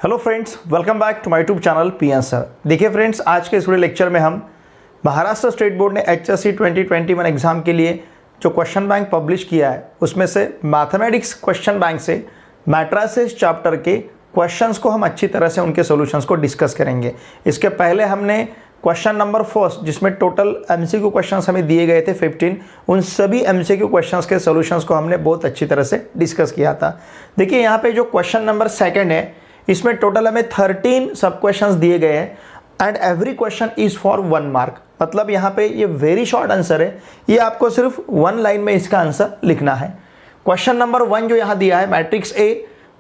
Hello friends, welcome back to my YouTube channel P answer. देखिए friends, आज के इस वीडियो लेक्चर में हम महाराष्ट्र स्टेट बोर्ड ने HSC 2021 एग्जाम के लिए जो क्वेश्चन बैंक पब्लिश किया है उसमें से मैथमेटिक्स क्वेश्चन बैंक से मैट्रिसेस चैप्टर के क्वेश्चंस को हम अच्छी तरह से उनके सॉल्यूशंस को डिस्कस करेंगे। इसके पहले हमने क्वेश्चन नंबर फर्स्ट, जिसमें टोटल MCQ क्वेश्चंस हमें दिए गए थे 15, उन सभी MCQ क्वेश्चंस के सॉल्यूशंस को हमने बहुत अच्छी तरह से डिस्कस किया था। देखिए यहाँ पे जो क्वेश्चन नंबर सेकंड है, इसमें टोटल हमें 13 सब क्वेश्चंस दिए गए हैं and every question is for 1 mark. मतलब यहाँ पे ये वेरी शॉर्ट आंसर है, ये आपको सिर्फ 1 लाइन में इसका आंसर लिखना है। क्वेश्चन नंबर 1 जो यहाँ दिया है, मैट्रिक्स A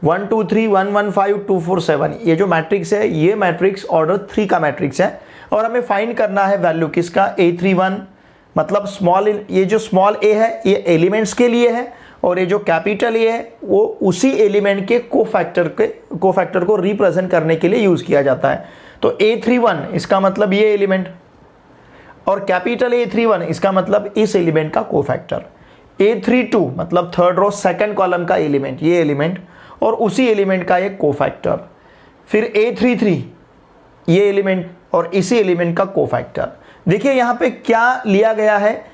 1 2 3 1 1 5 2 4 7, ये जो मैट्रिक्स है ये मैट्रिक्स ऑर्डर 3 का मैट्रिक्स है और हमें फाइंड करना है वैल्यू किसका, A31। मतलब ये जो स्मॉल a है ये एलिमेंट्स के लिए है और ये जो कैपिटल A है वो उसी एलिमेंट के कोफैक्टर को रिप्रेजेंट करने के लिए यूज किया जाता है। तो A31 इसका मतलब ये एलिमेंट और कैपिटल A31 इसका मतलब इस एलिमेंट का कोफैक्टर। A32 मतलब थर्ड रो सेकंड कॉलम का एलिमेंट, ये एलिमेंट और उसी एलिमेंट का एक कोफैक्टर। फिर A33 ये एलिमेंट और इसी एलिमेंट का कोफैक्टर। देखिए यहाँ पे क्या लिया गया है,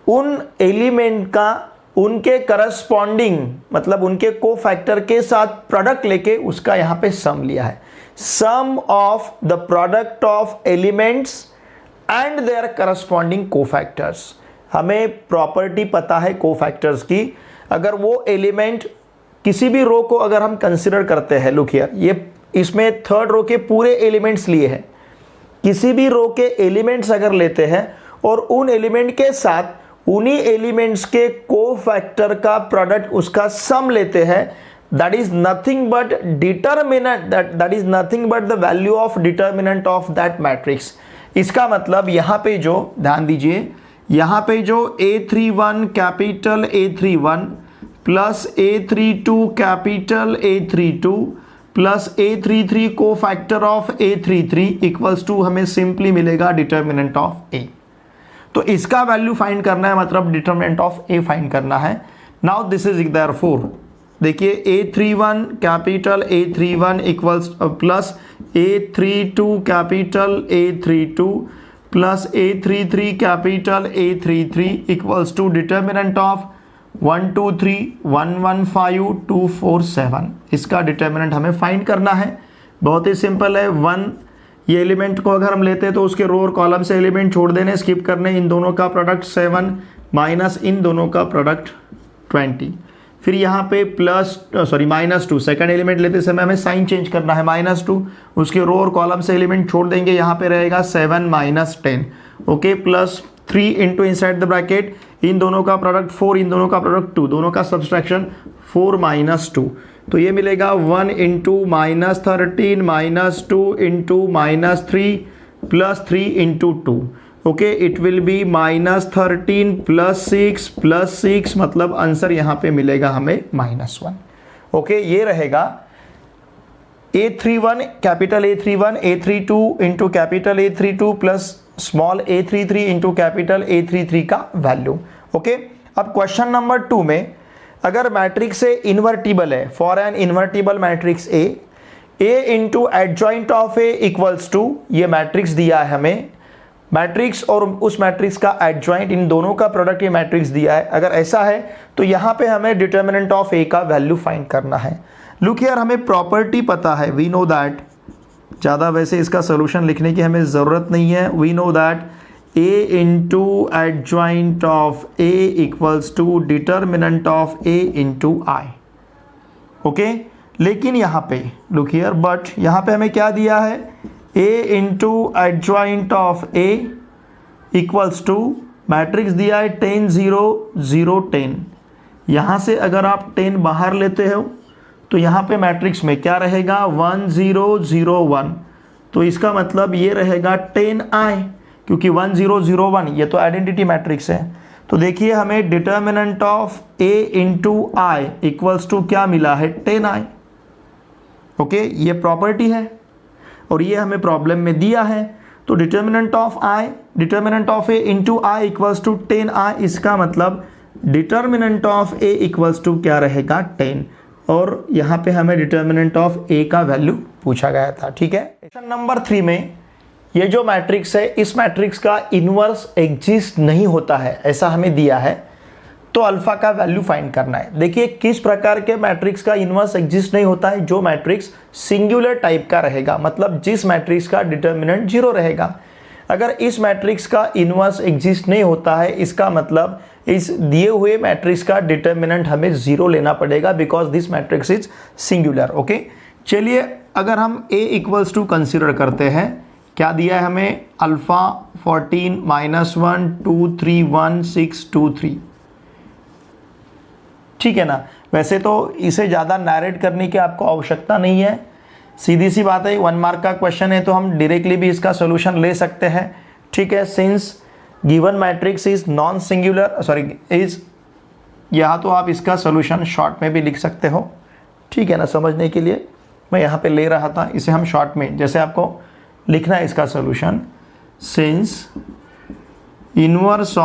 उन एलिमेंट का उनके करस्पॉन्डिंग मतलब उनके कोफैक्टर के साथ प्रोडक्ट लेके उसका यहाँ पे सम लिया है। Sum of the product of elements and their corresponding cofactors. हमें प्रॉपर्टी पता है कोफैक्टर्स की। अगर वो एलिमेंट किसी भी रो को अगर हम कंसिडर करते हैं, लुक हियर, ये इसमें थर्ड रो के पूरे एलिमेंट्स लिए हैं। किसी भी रो के एलिमेंट्स अगर लेते हैं और उन एलिमेंट के साथ उन्हीं एलिमेंट्स के कोफैक्टर का प्रोडक्ट उसका सम लेते हैं, that is nothing but determinant, that is nothing but the value of determinant of that matrix. इसका मतलब यहाँ पे जो ध्यान दीजिए, यहाँ पे जो A31 capital A31 plus A32 capital A32 plus A33 cofactor of A33 equals to हमें सिंपली मिलेगा डिटरमिनेंट ऑफ A। तो इसका वैल्यू फाइंड करना है, मतलब डिटरमिनेंट ऑफ A फाइंड करना है। नाउ दिस इज देयरफॉर, देखिए A31 capital A31 equals plus A32 capital A32 plus A33 capital A33 equals to determinant of 1 2 3 1 1 5 2 4 7। इसका डिटरमिनेंट हमें फाइंड करना है। बहुत ही सिंपल है। 1 ये एलिमेंट को अगर हम लेते हैं तो उसके रो और कॉलम से एलिमेंट छोड़ देने, स्किप करने, इन दोनों का प्रोडक्ट 7 माइनस इन दोनों का प्रोडक्ट 20। फिर यहाँ पे -2 सेकंड एलिमेंट लेते समय हमें साइन चेंज करना है, -2 उसके रो और कॉलम से एलिमेंट छोड़ देंगे, यहाँ पे रहेगा 7 minus 10, okay, plus 3 into inside the bracket इन दोनों का प्रोडक्ट 4, इन दोनों का प्रोडक्ट 2, दोनों का सब्सट्रैक्शन 4 माइनस 2। तो ये मिलेगा 1 into -13 -2 into -3 plus 3 into 2, okay, it will B -13 plus 6 मतलब आंसर यहाँ पे मिलेगा हमें -1, ओके। ये रहेगा A31 capital A31 A32 into capital A32 plus small A33 into capital A33 का वैल्यू, ओके। अब क्वेश्चन नंबर 2 में अगर मैट्रिक्स ए इन्वर्टिबल है, for an invertible matrix A into adjoint of A equals to, ये matrix दिया है हमें, matrix और उस मैट्रिक्स का एडजॉइंट, इन दोनों का प्रोडक्ट ये मैट्रिक्स दिया है। अगर ऐसा है तो यहाँ पे हमें डिटरमिनेंट ऑफ A का वैल्यू फाइंड करना है। लुक यार, हमें प्रॉपर्टी पता है, वी नो दैट, ज़्यादा वैसे इसका सोल्यूशन लिखने की हमें ज़रूरत नहीं है। We know that A into adjoint of A equals to determinant of A into I, okay. लेकिन यहाँ पे लुक हियर, बट यहाँ पे हमें क्या दिया है, A into adjoint of A equals to matrix दिया है 10 0 0 10। यहाँ से अगर आप 10 बाहर लेते हो तो यहाँ पे मैट्रिक्स में क्या रहेगा, 1 0 0 1। तो इसका मतलब ये रहेगा 10I, क्योंकि 1 0 0 1 ये तो आइडेंटिटी मैट्रिक्स है। तो देखिए हमें determinant of A into I equals to क्या मिला है, 10I, ओके। ये प्रॉपर्टी है और ये हमें प्रॉब्लम में दिया है। तो determinant of A into I equals to 10I, इसका मतलब determinant of A equals to क्या रहेगा, 10, और यहाँ पे हमें डिटर्मिनेंट ऑफ ए का वैल्यू पूछा गया था। ठीक है, क्वेश्चन नंबर 3 में ये जो मैट्रिक्स है, इस मैट्रिक्स का इन्वर्स एग्जिस्ट नहीं होता है ऐसा हमें दिया है, तो अल्फा का वैल्यू फाइंड करना है। देखिए किस प्रकार के मैट्रिक्स का इन्वर्स एग्जिस्ट नहीं होता है, जो मैट्रिक्स सिंगुलर टाइप का रहेगा, मतलब जिस मैट्रिक्स का डिटर्मिनेंट 0 रहेगा। अगर इस मैट्रिक्स का इन्वर्स एग्जिस्ट नहीं होता है, इसका मतलब इस दिए हुए मैट्रिक्स का डिटर्मिनेंट हमें 0 लेना पड़ेगा, because this matrix is singular. Okay, चलिए अगर हम a इक्वल्स टू कंसिडर करते हैं, क्या दिया है हमें, अल्फा 14 -1 2 3 1 6 2 3। ठीक है ना, वैसे तो इसे ज़्यादा नैरेट करने की आपको आवश्यकता नहीं है, सीधी सी बात है, 1 मार्क का क्वेश्चन है तो हम डायरेक्टली भी इसका सोल्यूशन ले सकते हैं। ठीक है, since given matrix is non singular, sorry is, या तो आप इसका सोल्यूशन शॉर्ट में भी लिख सकते हो। ठीक है ना, समझने के लिए मैं यहाँ पे ले रहा था, इसे हम शॉर्ट में, जैसे आपको लिखना है इसका solution, since inverse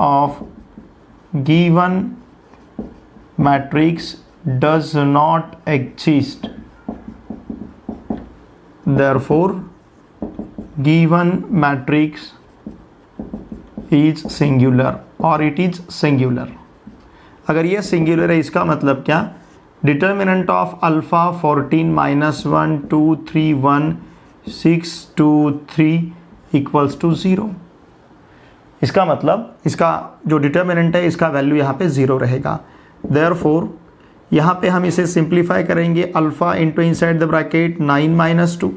of given matrix does not exist, therefore given matrix is singular or it is singular। अगर ये सिंगुलर है इसका मतलब क्या, determinant of alpha 14 -1 2 3 1 6 2 3 equals to 0। इसका मतलब इसका जो डिटर्मिनेंट है इसका वैल्यू यहाँ पे 0 रहेगा। देयरफॉर यहाँ पे हम इसे सिंप्लीफाई करेंगे, alpha into inside the bracket 9 - 2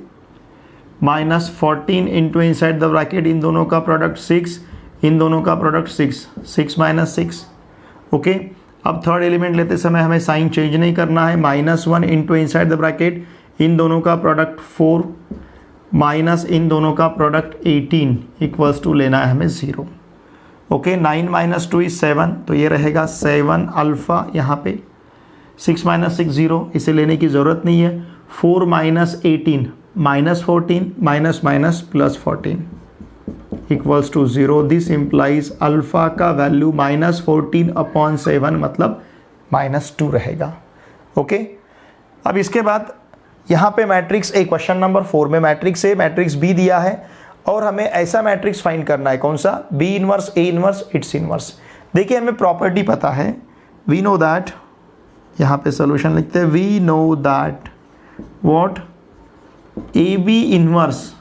-14 into inside the bracket, इन दोनों का प्रोडक्ट 6, इन दोनों का प्रोडक्ट 6 6 - 6। ओके, अब थर्ड एलिमेंट लेते समय हमें साइन चेंज नहीं करना है, -1 इंटू इनसाइड द ब्रैकेट, इन दोनों का प्रोडक्ट 4 माइनस इन दोनों का प्रोडक्ट 18 इक्वल्स टू लेना है हमें 0। ओके, 9 - 2 इज 7, तो ये रहेगा 7 अल्फ़ा, यहाँ पे 6 - 6 0, इसे लेने की ज़रूरत नहीं है। 4 - 18 -14 minus plus 14 equals to 0। This implies alpha का वैल्यू -14/7 मतलब -2 रहेगा। ओके, अब इसके बाद यहाँ पे मैट्रिक्स ए, क्वेश्चन नंबर 4 में मैट्रिक्स ए मैट्रिक्स बी दिया है और हमें ऐसा मैट्रिक्स फाइंड करना है, कौन सा, B inverse, A inverse, its inverse. देखिए हमें प्रॉपर्टी पता है, वी नो दैट, यहाँ पे सोल्यूशन लिखते हैं, we know that what, A B inverse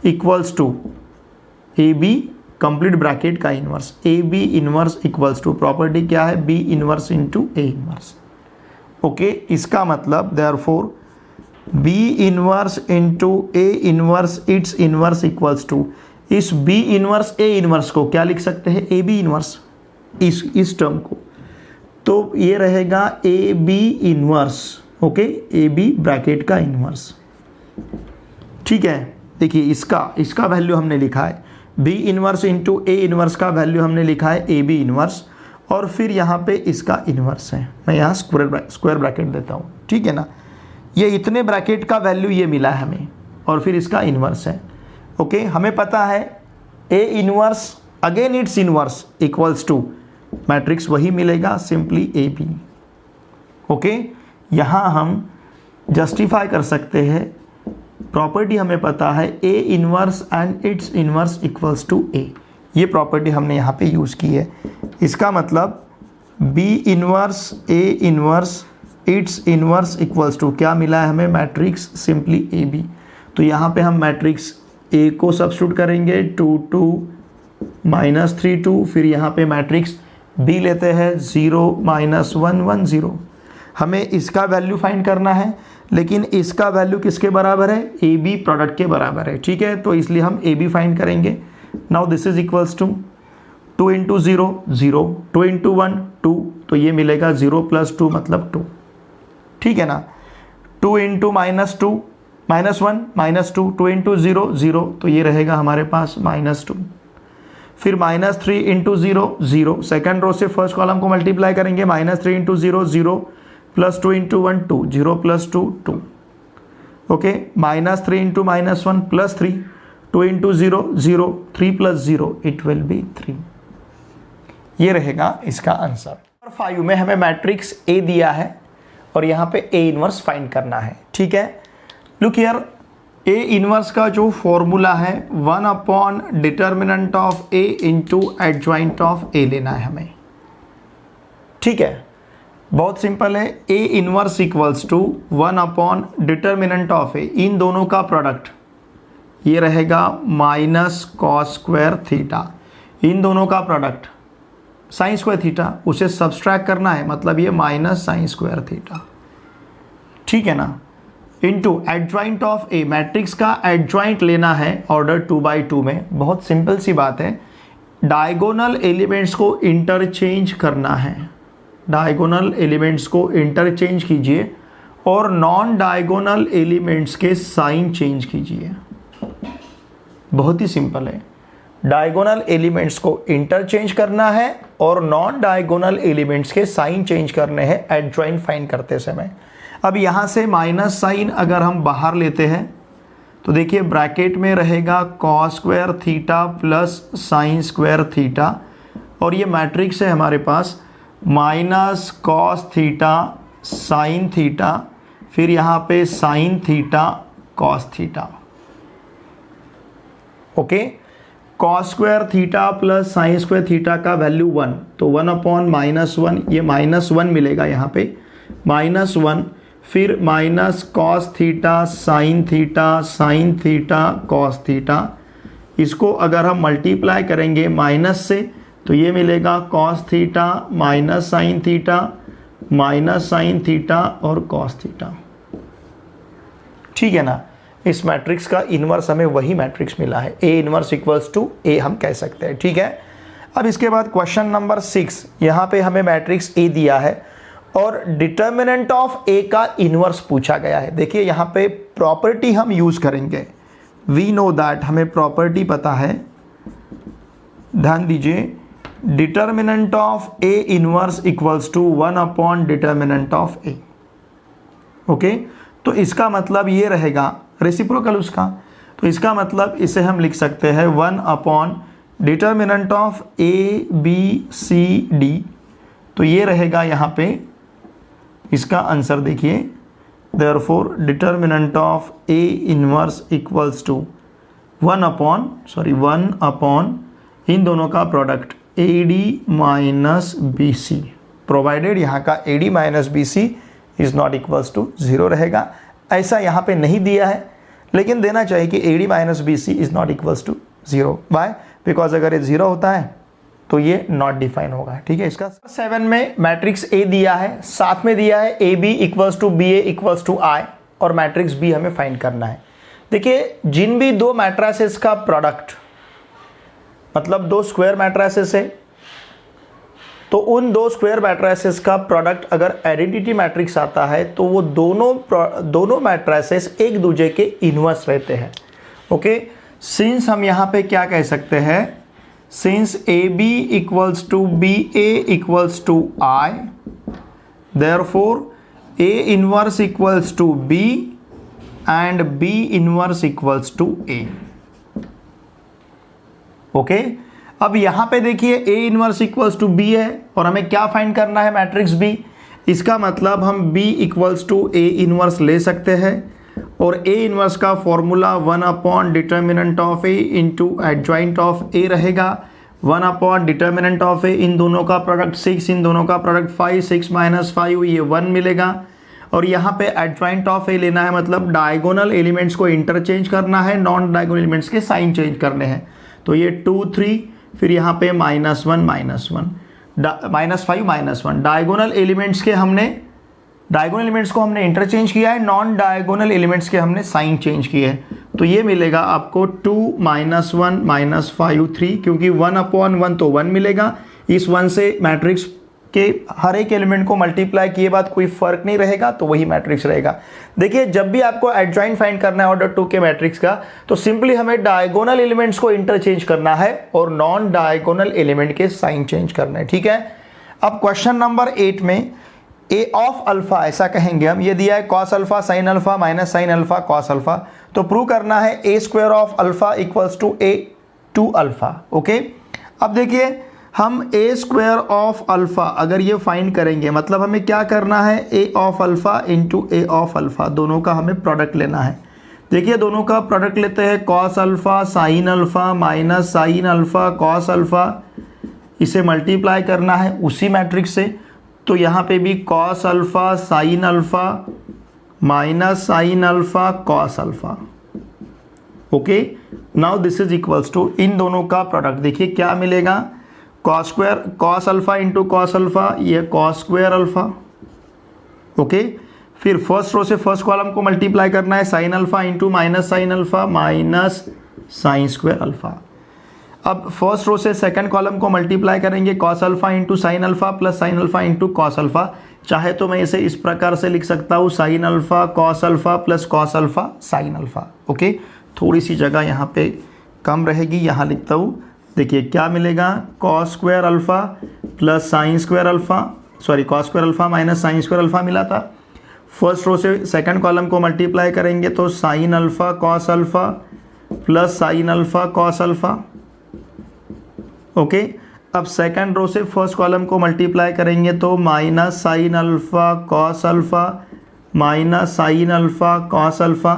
equals to A B complete bracket का inverse, A B inverse equals to, property क्या है, B inverse into A inverse. Okay, इसका मतलब therefore B inverse into A inverse its inverse equals to, इस B inverse A inverse को क्या लिख सकते हैं, AB इनवर्स, इस टर्म को, तो ये रहेगा AB inverse. Okay, AB bracket का इनवर्स। ठीक है, देखिए इसका वैल्यू हमने लिखा है, B inverse into A inverse का वैल्यू हमने लिखा है AB इनवर्स, और फिर यहाँ पे इसका इनवर्स है, मैं यहाँ स्क्वायर ब्रैकेट देता हूँ। ठीक है ना, ये इतने ब्रैकेट का वैल्यू ये मिला है हमें, और फिर इसका इन्वर्स है। ओके, हमें पता है A inverse again its inverse equals to matrix वही मिलेगा, सिंपली ए बी। ओके, यहाँ हम जस्टिफाई कर सकते हैं, प्रॉपर्टी हमें पता है A inverse and its inverse equals to A, ये प्रॉपर्टी हमने यहाँ पे यूज़ की है। इसका मतलब B inverse A inverse its inverse equals to क्या मिला है हमें, मैट्रिक्स सिंपली ए बी। तो यहाँ पे हम मैट्रिक्स ए को सब्स्टिट्यूट करेंगे, 2 2 -3 2, फिर यहाँ पे मैट्रिक्स बी लेते हैं 0 -1 1 0। हमें इसका वैल्यू फाइंड करना है, लेकिन इसका वैल्यू किसके बराबर है, ए बी प्रोडक्ट के बराबर है। ठीक है, तो इसलिए हम ए बी फाइंड करेंगे। Now this is equals to 2 × 0 0, 2 × 1 2, तो ये मिलेगा 0 + 2 मतलब 2। ठीक है ना, 2 × -2 -1 -2, 2 × 0 0, तो ये रहेगा हमारे पास -2। फिर -3 × 0 0, सेकंड रो से फर्स्ट कॉलम को मल्टीप्लाई करेंगे, -3 × 0 0 + 2 × 1 2, 0 + 2 2। Okay, -3 × -1 +3, 2 × 0 0, 3 + 0 it will B 3। ये रहेगा इसका आंसर। 5 में हमें मैट्रिक्स ए दिया है और यहाँ पे ए इनवर्स फाइंड करना है। ठीक है, लुक हियर, ए इनवर्स का जो फॉर्मूला है 1 upon determinant of A into adjoint of A लेना है हमें। ठीक है, बहुत सिंपल है। A inverse equals to 1 upon determinant of A, इन दोनों का प्रोडक्ट ये रहेगा माइनस कॉस स्क्वायर थीटा, इन दोनों का प्रोडक्ट साइन स्क्वायर थीटा, उसे सब्सट्रैक्ट करना है, मतलब ये माइनस साइन स्क्वायर थीटा। ठीक है ना, into adjoint of A, matrix का एडजॉइंट लेना है ऑर्डर 2/2 में। बहुत सिंपल सी बात है, डायगोनल एलिमेंट्स को इंटरचेंज करना है, डायगोनल एलिमेंट्स को इंटरचेंज कीजिए और नॉन डायगोनल एलिमेंट्स के साइन चेंज कीजिए। बहुत ही सिंपल है, डायगोनल एलिमेंट्स को इंटरचेंज करना है और नॉन डायगोनल एलिमेंट्स के साइन चेंज करने हैं एडजॉइंट फाइंड करते समय। अब यहाँ से माइनस साइन अगर हम बाहर लेते हैं तो देखिए ब्रैकेट में रहेगा cos square theta plus sine square theta, और ये मैट्रिक्स है हमारे पास minus cos theta sine theta, फिर यहाँ पे sine theta cos theta. Okay, cos square theta plus sine square theta का वैल्यू 1, तो 1 अपॉन -1, ये -1 मिलेगा यहाँ पे, -1, फिर minus cos theta sine theta cos theta. इसको अगर हम मल्टीप्लाई करेंगे माइनस से तो ये मिलेगा cos theta minus sine theta और कॉस थीटा। ठीक है ना, इस मैट्रिक्स का इन्वर्स हमें वही मैट्रिक्स मिला है, ए इन्वर्स इक्वल्स टू ए हम कह सकते हैं। ठीक है, अब इसके बाद क्वेश्चन नंबर 6, यहाँ पे हमें मैट्रिक्स ए दिया है और डिटर्मिनेंट ऑफ ए का इन्वर्स पूछा गया है। देखिए यहाँ पे प्रॉपर्टी हम यूज करेंगे, वी नो दैट, हमें प्रॉपर्टी पता है, ध्यान दीजिए, determinant of A inverse equals to 1 upon determinant of A. Okay, तो इसका मतलब ये रहेगा रेसिप्रोकल उसका, तो इसका मतलब इसे हम लिख सकते हैं 1 upon determinant of A B C D, तो ये रहेगा यहाँ पे इसका आंसर। देखिए therefore determinant of A inverse equals to 1 upon इन दोनों का product A D minus B C, provided यहाँ का A D minus B C is not equals to 0 रहेगा। ऐसा यहाँ पे नहीं दिया है लेकिन देना चाहिए कि A D minus B C is not equals to 0। Why? Because अगर ये 0 होता है तो ये नॉट डिफाइन होगा। ठीक है, इसका 7 में मैट्रिक्स ए दिया है, साथ में दिया है A B equals to B A equals to I, और मैट्रिक्स बी हमें फाइंड करना है। देखिए जिन भी दो मैट्रिसेस का प्रोडक्ट, मतलब दो स्क्वायर मैट्रिसेस है, तो उन दो स्क्वायर मैट्रिसेस का प्रोडक्ट अगर आइडेंटिटी मैट्रिक्स आता है तो वो दोनों मैट्रिसेस एक दूसरे के इनवर्स रहते हैं। ओके, सिंस हम यहाँ पे क्या कह सकते हैं, since A B equals to B A equals to I, therefore A inverse equals to B and B inverse equals to A. Okay, अब यहां पे देखिए A inverse equals to B है और हमें क्या फाइंड करना है, मैट्रिक्स बी। इसका मतलब हम B equals to A inverse ले सकते हैं और ए इनवर्स का formula 1 upon determinant of A into adjoint of A रहेगा। 1 अपॉन डिटर्मिनेंट ऑफ ए, इन दोनों का प्रोडक्ट 6, इन दोनों का प्रोडक्ट 5, 6 माइनस 5 ये 1 मिलेगा। और यहाँ पे एडजॉइंट ऑफ ए लेना है, मतलब डायगोनल एलिमेंट्स को इंटरचेंज करना है, नॉन डायगोनल एलिमेंट्स के साइन चेंज करने हैं। तो ये 2 3, फिर यहाँ पे -1 -5 -1, डायगोनल एलिमेंट्स को हमने इंटरचेंज किया है, नॉन डायगोनल एलिमेंट्स के हमने साइन चेंज किए हैं। तो ये मिलेगा आपको 2 -1 -5 3, क्योंकि 1 अपॉन 1 तो 1 मिलेगा। इस 1 से मैट्रिक्स के हर एक एलिमेंट को मल्टीप्लाई किए बाद कोई फर्क नहीं रहेगा, तो वही मैट्रिक्स रहेगा। देखिए जब भी आपको एडजॉइंट फाइंड करना है ऑर्डर 2 के मैट्रिक्स का, तो सिंपली हमें डायगोनल एलिमेंट्स को इंटरचेंज करना है और नॉन डायगोनल एलिमेंट के साइन चेंज करना है। ठीक है, अब क्वेश्चन नंबर 8 में ए ऑफ अल्फा ऐसा कहेंगे हम, ये दिया है cos alpha sine alpha minus sine alpha cos alpha, तो प्रूव करना है A square of alpha equals to A 2 alpha. Okay, अब देखिए हम ए स्क्वायर ऑफ अल्फ़ा अगर ये फाइंड करेंगे, मतलब हमें क्या करना है, A of alpha into A of alpha, दोनों का हमें प्रोडक्ट लेना है। देखिए दोनों का प्रोडक्ट लेते हैं, cos alpha sine alpha minus sine alpha cos alpha, इसे मल्टीप्लाई करना है उसी मैट्रिक्स से। तो यहाँ पे भी cos alpha sine alpha minus sine alpha cos alpha. Okay, now this is equals to इन दोनों का प्रोडक्ट। देखिए क्या मिलेगा, cos square cos alpha into cos alpha, ये कॉस स्क्वायर अल्फ़ा। ओके, फिर फर्स्ट रो से फर्स्ट कॉलम को मल्टीप्लाई करना है, sine alpha into minus sine alpha minus sine square alpha. अब फर्स्ट रो से सेकंड कॉलम को मल्टीप्लाई करेंगे, cos alpha into sine alpha plus sine alpha into cos alpha. चाहे तो मैं इसे इस प्रकार से लिख सकता हूँ, sign alpha cos alpha plus cos alpha sine alpha. Okay, थोड़ी सी जगह यहाँ पे कम रहेगी, यहाँ लिखता हूँ। देखिए क्या मिलेगा, cos square alpha plus sine square alpha, sorry cos square alpha minus sine square alpha मिला था। फर्स्ट रो से सेकंड कॉलम को मल्टीप्लाई करेंगे तो sign alpha cos alpha plus sign alpha cos alpha. Okay, अब सेकंड रो से first column को multiply करेंगे तो minus sine alpha cos alpha minus sine alpha cos alpha.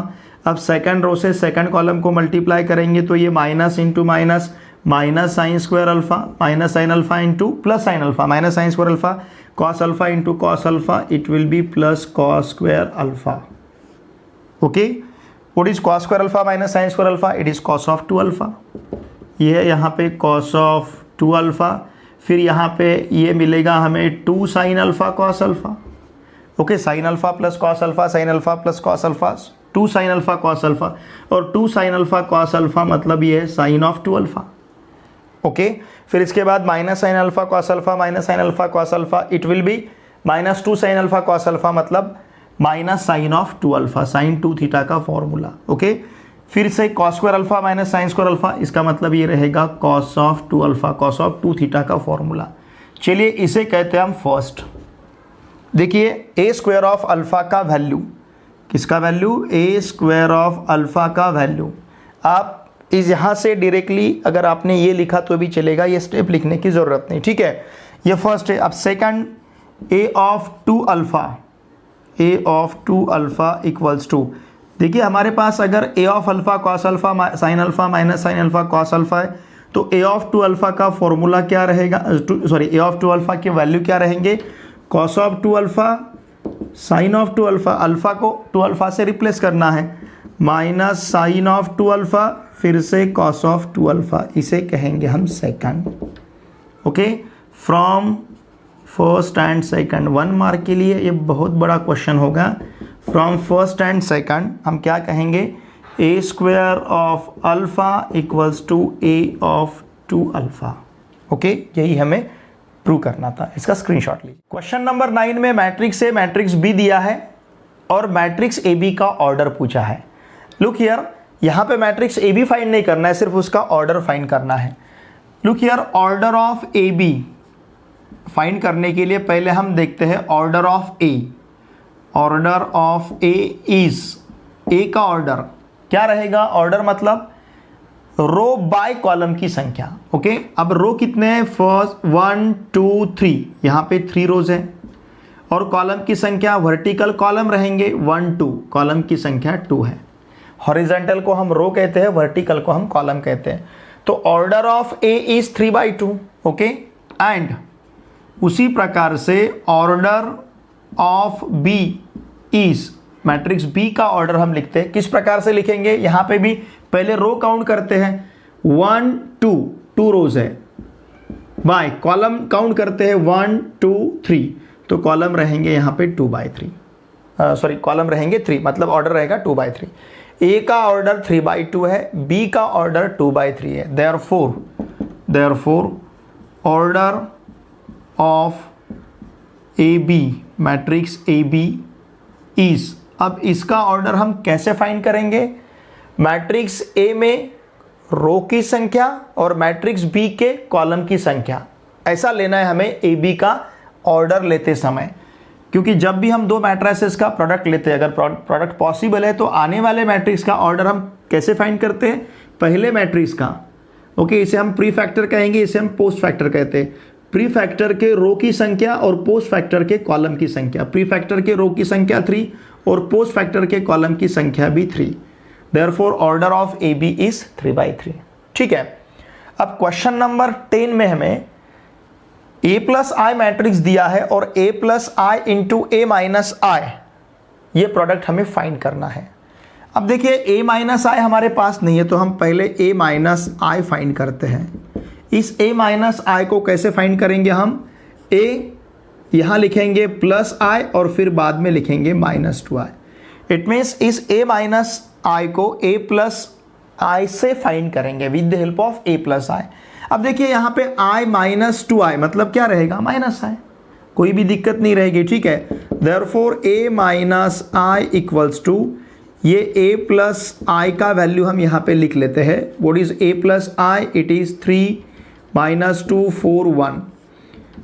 अब सेकंड रो से सेकंड कॉलम को मल्टीप्लाई करेंगे तो ये minus into minus minus sine square alpha minus sine alpha into plus sign alpha minus sine square alpha cos alpha into cos alpha, it will B plus cos square alpha. Okay, what is cos square alpha minus sine square alpha, it is cos of 2 alpha. ये है यहाँ पे cos of 2 alpha, फिर यहाँ पे ये मिलेगा हमें 2 sine alpha cos alpha. Okay, sine alpha plus cos alpha sine alpha plus cos alpha, 2 sine alpha cos alpha, और 2 साइन अल्फ़ा कॉस अल्फ़ा मतलब ये है साइन ऑफ 2 अल्फ़ा। ओके, फिर इसके बाद minus sine alpha cos alpha minus sine alpha cos alpha, it will be minus 2 sine alpha cos alpha मतलब minus sine of 2 alpha, sine 2 theta का formula. Okay, फिर से cos square alpha minus sine square alpha, इसका मतलब ये रहेगा cos of 2 alpha, cos of 2 theta का formula. चलिए इसे कहते हैं हम फर्स्ट। देखिए ए स्क्वायर ऑफ अल्फ़ा का वैल्यू, किसका value, A square of alpha का वैल्यू। आप इस यहाँ से डायरेक्टली अगर आपने ये लिखा तो भी चलेगा, ये स्टेप लिखने की ज़रूरत नहीं, ठीक है। ये फर्स्ट है। अब second, A of 2 alpha, A of 2 alpha equals to, देखिए हमारे पास अगर A of alpha cos alpha sine alpha minus sine alpha cos alpha है तो ए ऑफ 2 अल्फ़ा का फॉर्मूला क्या रहेगा, सॉरी ए ऑफ 2 अल्फ़ा के वैल्यू क्या रहेंगे, cos of 2 alpha sine of 2 alpha, alpha को 2 अल्फ़ा से रिप्लेस करना है, माइनस साइन ऑफ 2 अल्फ़ा फिर से कॉस ऑफ 2 अल्फ़ा, इसे कहेंगे हम second. Okay, from first and second, 1 mark के लिए ये बहुत बड़ा क्वेश्चन होगा। फ्रॉम फर्स्ट एंड सेकंड हम क्या कहेंगे, A square of alpha equals to A of 2 alpha. Okay, यही हमें प्रूव करना था, इसका स्क्रीनशॉट लीजिए। क्वेश्चन नंबर 9 में मैट्रिक्स ए मैट्रिक्स बी दिया है और मैट्रिक्स ए बी का ऑर्डर पूछा है। लुक हियर, यहाँ पे मैट्रिक्स ए बी फाइंड नहीं करना है, सिर्फ उसका ऑर्डर फाइंड करना है। Look here, order of A B find करने के लिए पहले हम देखते हैं order of A. Order of A is, A का ऑर्डर क्या रहेगा, ऑर्डर मतलब रो बाय कॉलम की संख्या। ओके, अब रो कितने हैं, फर्स्ट 1 2 3, यहाँ पे 3 रोज हैं, और कॉलम की संख्या वर्टिकल कॉलम रहेंगे 1 2, कॉलम की संख्या 2 है। हॉरिजॉन्टल को हम रो कहते हैं, वर्टिकल को हम कॉलम कहते हैं। तो order of A is 3/2। Okay, and उसी प्रकार से order of B is, matrix B का ऑर्डर हम लिखते हैं, किस प्रकार से लिखेंगे, यहाँ पे भी पहले रो काउंट करते हैं, 1 2, 2 रोज है, बाय कॉलम काउंट करते हैं 1 2 3, तो कॉलम रहेंगे यहाँ पे 2/3, सॉरी कॉलम रहेंगे 3, मतलब ऑर्डर रहेगा 2/3। ए का ऑर्डर 3/2 है, बी का ऑर्डर 2/3 है। Therefore order of A B, matrix A B is, अब इसका ऑर्डर हम कैसे फाइंड करेंगे, मैट्रिक्स ए में रो की संख्या और मैट्रिक्स बी के कॉलम की संख्या, ऐसा लेना है हमें ए बी का ऑर्डर लेते समय। क्योंकि जब भी हम दो मैट्रिसेस का प्रोडक्ट लेते हैं, अगर प्रोडक्ट पॉसिबल है तो आने वाले मैट्रिक्स का ऑर्डर हम कैसे फाइंड करते हैं, पहले मैट्रिक्स का ओके, इसे हम प्री फैक्टर कहेंगे, इसे हम पोस्ट फैक्टर कहते हैं। प्री फैक्टर के रो की संख्या और पोस्ट फैक्टर के कॉलम की संख्या, प्री फैक्टर के रो की संख्या 3 और पोस्ट फैक्टर के कॉलम की संख्या भी 3। Therefore order of A B is 3/3। ठीक है, अब क्वेश्चन नंबर 10 में हमें a प्लस आई मैट्रिक्स दिया है और a plus I into A minus I, ये प्रोडक्ट हमें फाइंड करना है। अब देखिए a माइनस आई हमारे पास नहीं है, तो हम पहले a माइनस आई फाइंड करते हैं। इस a माइनस आई को कैसे फाइंड करेंगे हम? a यहाँ लिखेंगे प्लस आई और फिर बाद में लिखेंगे -2i। इट मीन्स इस a माइनस आई को a प्लस आई से फाइंड करेंगे with the help of a plus I. अब देखिए यहाँ पे i -2i मतलब क्या रहेगा? माइनस आई, कोई भी दिक्कत नहीं रहेगी। ठीक है, therefore a minus I equals to, ये a प्लस आई का वैल्यू हम यहाँ पे लिख लेते हैं। What is a plus I? It is 3 -2 4 1।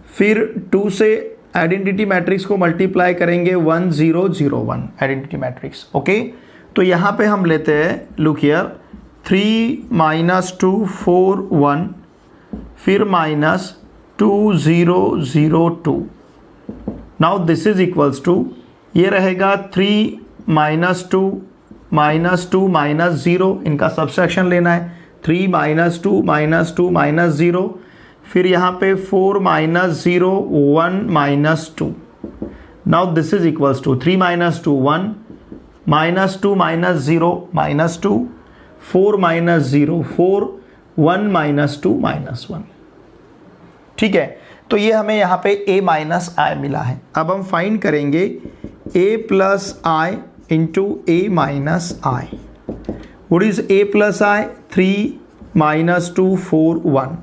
फिर 2 से आइडेंटिटी मैट्रिक्स को मल्टीप्लाई करेंगे 1 0 0 1 आइडेंटिटी मैट्रिक्स। ओके, तो यहाँ पे हम लेते हैं, लुक हियर, 3 -2 4 1 फिर -2 0 0 2। Now this is equals to, ये रहेगा 3 -2 -2 -0, इनका सब्सट्रैक्शन लेना है। 3 -2 -2 -0, फिर यहाँ पे 4 -0 1 -2। Now this is equals to 3 -2 1 -2 -0 -2 4 -0 4 1 -2 -1। ठीक है, तो ये हमें यहाँ पे a माइनस आई मिला है। अब हम फाइंड करेंगे a plus I into A minus I. What is a plus I? 3 -2 4 1।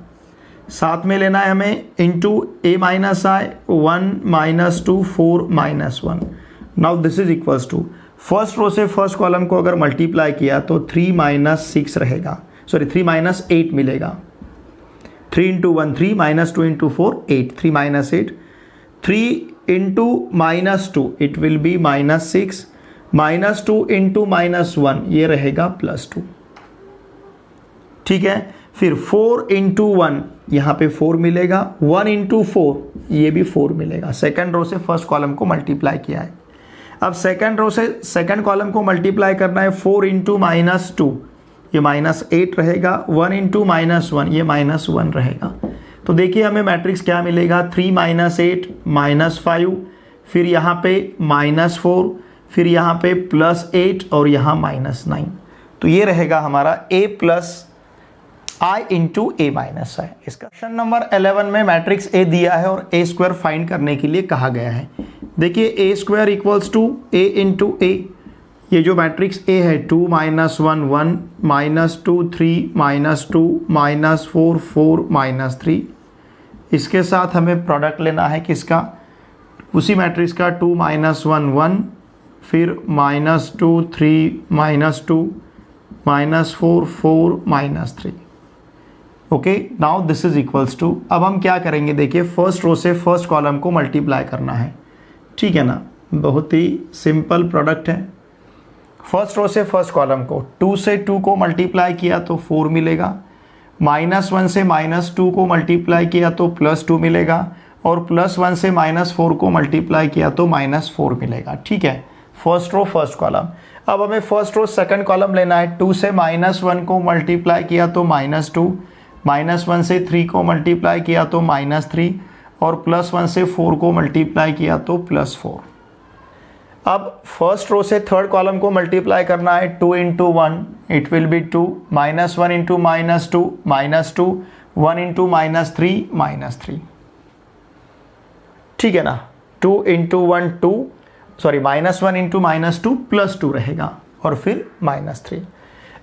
साथ में लेना है हमें into a minus I 1 -2 4 -1। Now this is equals to, first row से फर्स्ट कॉलम को अगर मल्टीप्लाई किया तो 3 -6 रहेगा, सॉरी 3 -8 मिलेगा। 3 into 1 3 -2 into 4 8, 3 -8, 3 into -2 it will B -6, -2 into -1 ये रहेगा +2। ठीक है, फिर 4 इंटू 1 यहाँ पे 4 मिलेगा, 1 इंटू 4 ये भी 4 मिलेगा। सेकंड रो से फर्स्ट कॉलम को मल्टीप्लाई किया है। अब सेकंड रो से सेकंड कॉलम को मल्टीप्लाई करना है। 4 इंटू -2 ये -8 रहेगा, 1 इंटू -1 ये -1 रहेगा। तो देखिए हमें मैट्रिक्स क्या मिलेगा? 3 -8 -5, फिर यहाँ पे -4, फिर यहाँ पे +8 और यहाँ -9। तो ये रहेगा हमारा a plus I into A minus I. इसका क्वेश्चन नंबर 11 में मैट्रिक्स A दिया है और a स्क्वायर फाइंड करने के लिए कहा गया है। देखिए a square equals to a into A. ये जो मैट्रिक्स A है 2 -1 1 -2 3 -2 -4 4 -3, इसके साथ हमें प्रोडक्ट लेना है किसका? उसी मैट्रिक्स का 2 -1 1 फिर -2 3 -2 -4 4 -3। Okay, now this is equals to, अब हम क्या करेंगे? देखिए फर्स्ट रो से फर्स्ट कॉलम को मल्टीप्लाई करना है। ठीक है ना, बहुत ही सिंपल प्रोडक्ट है। फर्स्ट रो से फर्स्ट कॉलम को 2 से 2 को मल्टीप्लाई किया तो 4 मिलेगा, -1 से -2 को मल्टीप्लाई किया तो +2 मिलेगा, और +1 से -4 को मल्टीप्लाई किया तो -4 मिलेगा। ठीक है, फर्स्ट रो फर्स्ट कॉलम। अब हमें फर्स्ट रो सेकंड कॉलम लेना है। 2 से -1 को मल्टीप्लाई किया तो -2, -1 से 3 को मल्टीप्लाई किया तो -3, और +1 से 4 को मल्टीप्लाई किया तो +4। अब फर्स्ट रो से थर्ड कॉलम को मल्टीप्लाई करना है। 2 into 1 it will B 2, -1 into -2 -2, 1 into -3 -3। ठीक है ना, 2 इंटू 1 2, सॉरी -1 इंटू -2 +2 रहेगा, और फिर -3।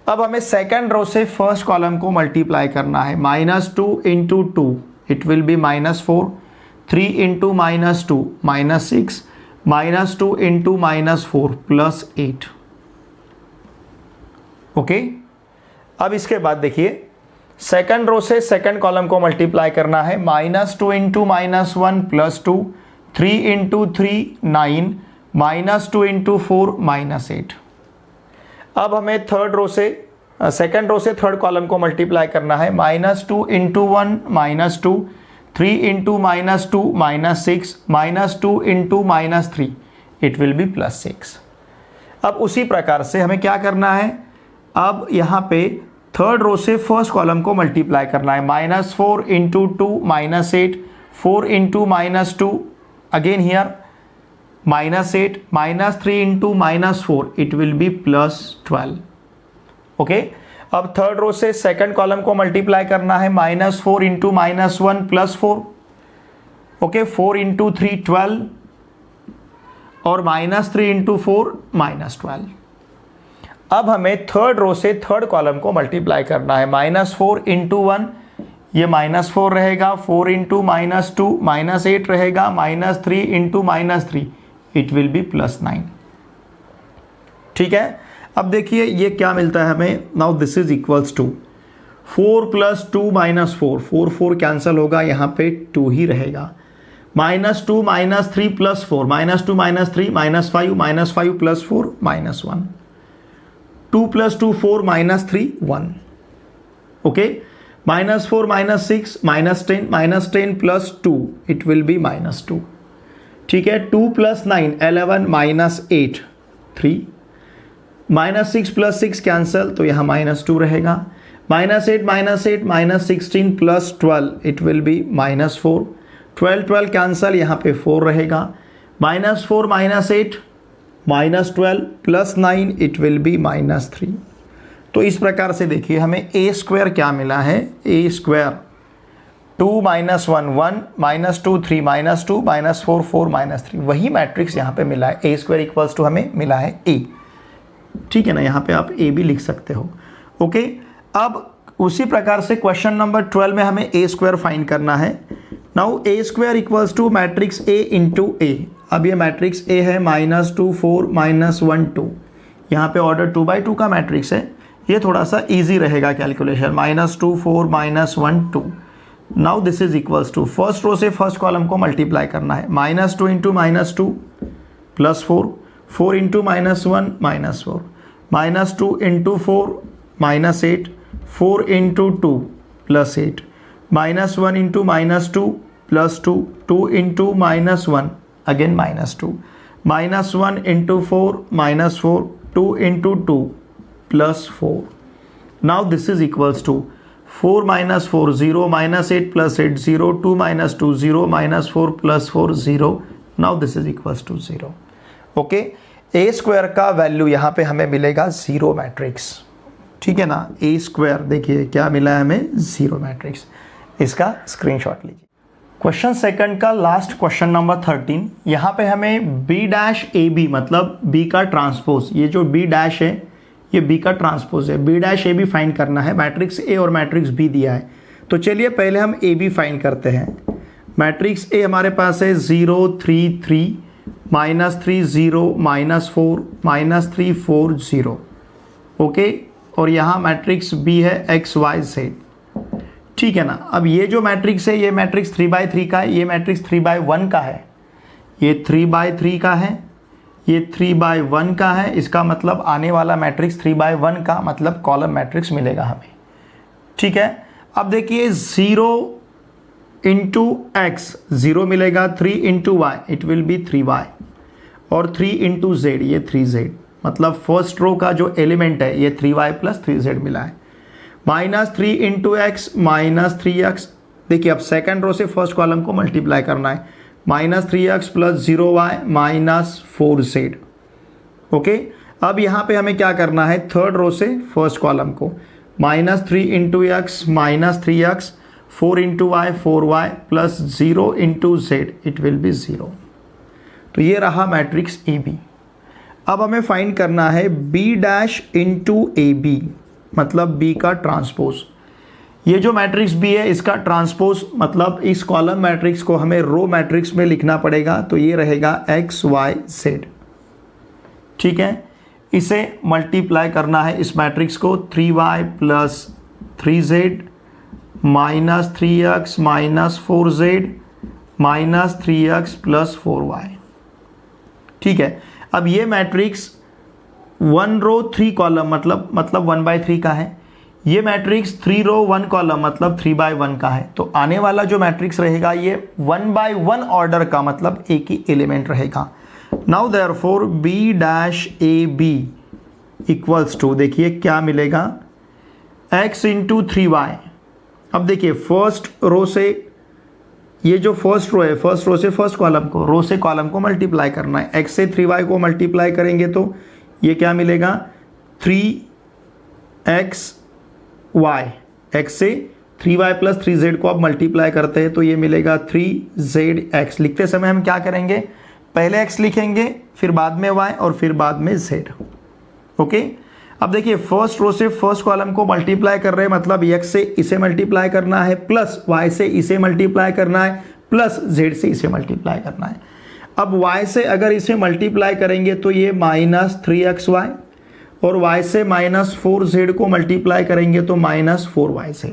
अब हमें सेकंड रो से फर्स्ट कॉलम को मल्टीप्लाई करना है। -2 into 2 it will B -4, 3 into -2 -6, -2 into -4 +8। Okay, अब इसके बाद देखिए सेकंड रो से सेकंड कॉलम को मल्टीप्लाई करना है। -2 इंटू -1 +2, 3 इंटू 3 9, -2 इंटू 4 -8। अब हमें थर्ड रो से सेकेंड रो से थर्ड कॉलम को मल्टीप्लाई करना है, -2 into 1 -2, 3 into -2 -6, -2 into -3 it will B +6। अब उसी प्रकार से हमें क्या करना है, अब यहाँ पे थर्ड रो से फर्स्ट कॉलम को मल्टीप्लाई करना है, -4 into 2 -8, 4 into -2 again here -8, -3 into -4 it will B +12। Okay, अब थर्ड रो से सेकंड कॉलम को मल्टीप्लाई करना है, -4 इंटू -1 +4, ओके, 4 इंटू 3 12 और -3 इंटू 4 -12। अब हमें थर्ड रो से थर्ड कॉलम को मल्टीप्लाई करना है, -4 इंटू 1 ये -4 रहेगा, 4 इंटू -2 -8 रहेगा, -3 इंटू -3 इट विल बी +9। ठीक है, अब देखिए ये क्या मिलता है हमें, now this is equals to 4 + 2 -4, 4 4 cancel होगा, यहाँ पे 2 ही रहेगा, -2 -3 +4, -2 -3 -5, -5 + 4 -1, 2 + 2 4 -3 1, ओके, -4 -6 -10, -10 + 2 इट विल बी -2। ठीक है, 2 + 9 11 -8 3, -6 + 6 कैंसल तो यहाँ -2 रहेगा, -8 -8 -16 + 12 इट विल बी -4, 12 12 कैंसल यहाँ पे 4 रहेगा, -4 -8 -12 + 9 इट विल बी -3। तो इस प्रकार से देखिए हमें a² क्या मिला है, a² 2 - 1 1 -2 3 -2 -4 4 -3 वही मैट्रिक्स यहाँ पे मिला है, a² = हमें मिला है a। ठीक है ना, यहाँ पे आप a भी लिख सकते हो। ओके, अब उसी प्रकार से क्वेश्चन नंबर 12 में हमें a² फाइंड करना है। Now a² = matrix a into a। अब ये मैट्रिक्स a है, -2 4 -1 2, यहाँ पे ऑर्डर 2/2 का मैट्रिक्स है, ये थोड़ा सा इजी रहेगा calculation, -2 4 -1 2। Now this is equals to first row से फर्स्ट कॉलम को मल्टीप्लाई करना है, -2 into -2 +4, 4 into -1 -4, -2 into 4 -8, 4 into 2 +8, -1 into -2 +2, 2 into -1 again -2, -1 into 4 -4, 2 into 2 +4। Now this is equals to 4 - 4 0, -8 + 8 0, 2 - 2 0, -4 + 4 0। Now this is equals to 0। Okay, a² का value यहाँ पे हमें मिलेगा 0 matrix. ठीक है ना, a² देखिए क्या मिला है हमें, 0 मैट्रिक्स। इसका स्क्रीनशॉट लीजिए। क्वेश्चन सेकंड का लास्ट क्वेश्चन नंबर 13, यहाँ पे हमें B' मतलब B का ट्रांसपोज, ये जो B' है ये B का ट्रांसपोज है, B' फाइंड करना है, मैट्रिक्स A और मैट्रिक्स B दिया है। तो चलिए पहले हम AB फाइंड करते हैं। मैट्रिक्स A हमारे पास है 0 3 3 -3 0 -4 -3 4 0, ओके, और यहाँ मैट्रिक्स B है x y z। ठीक है ना, अब ये जो मैट्रिक्स है ये मैट्रिक्स 3/3 का है, ये मैट्रिक्स 3/1 का है, ये 3/3 का है, ये 3/1 का है, इसका मतलब आने वाला मैट्रिक्स 3/1 का मतलब कॉलम मैट्रिक्स मिलेगा हमें। ठीक है, अब देखिए 0 इंटू एक्स 0 मिलेगा, 3 into why it will B 3y, और 3 इंटू जेड ये 3z, मतलब फर्स्ट रो का जो एलिमेंट है ये 3y + 3z मिला है। -3 इंटू एक्स -3x, देखिए अब सेकंड रो से फर्स्ट कॉलम को मल्टीप्लाई करना है, -3x + 0y -4z। ओके, अब यहाँ पे हमें क्या करना है, थर्ड रो से फर्स्ट कॉलम को, -3 into X -3x, 4 into Y 4y + 0 into Z it will be 0। तो ये रहा मैट्रिक्स AB। अब हमें फाइंड करना है B' इंटू AB, मतलब B का ट्रांसपोज। ये जो मैट्रिक्स B है इसका ट्रांसपोज मतलब इस कॉलम मैट्रिक्स को हमें रो मैट्रिक्स में लिखना पड़ेगा, तो ये रहेगा x y z। ठीक है, इसे मल्टीप्लाई करना है इस मैट्रिक्स को, 3y + 3z -3x -4z -3x + 4y। ठीक है, अब ये मैट्रिक्स 1 रो 3 कॉलम मतलब 1/3 का है। ये मैट्रिक्स 3 रो 1 कॉलम मतलब 3/1 का है। तो आने वाला जो मैट्रिक्स रहेगा ये 1/1 ऑर्डर का मतलब एक ही एलिमेंट रहेगा। Now therefore B dash A B equals to, देखिए क्या मिलेगा, x इंटू 3y। अब देखिए फर्स्ट रो से, ये जो फर्स्ट रो है, फर्स्ट रो से फर्स्ट कॉलम को, रो से कॉलम को मल्टीप्लाई करना है। x से 3y को मल्टीप्लाई करेंगे तो ये क्या मिलेगा, 3xy। x से 3y प्लस 3z को आप मल्टीप्लाई करते हैं तो ये मिलेगा 3zx। लिखते समय हम क्या करेंगे, पहले x लिखेंगे, फिर बाद में y और फिर बाद में z। ओके, अब देखिए फर्स्ट रो से फर्स्ट कॉलम को मल्टीप्लाई कर रहे हैं मतलब x से इसे मल्टीप्लाई करना है, प्लस y से इसे मल्टीप्लाई करना है, प्लस z से इसे मल्टीप्लाई करना है। अब y से अगर इसे मल्टीप्लाई करेंगे तो ये -3xy, और y से -4z को मल्टीप्लाई करेंगे तो -4yz।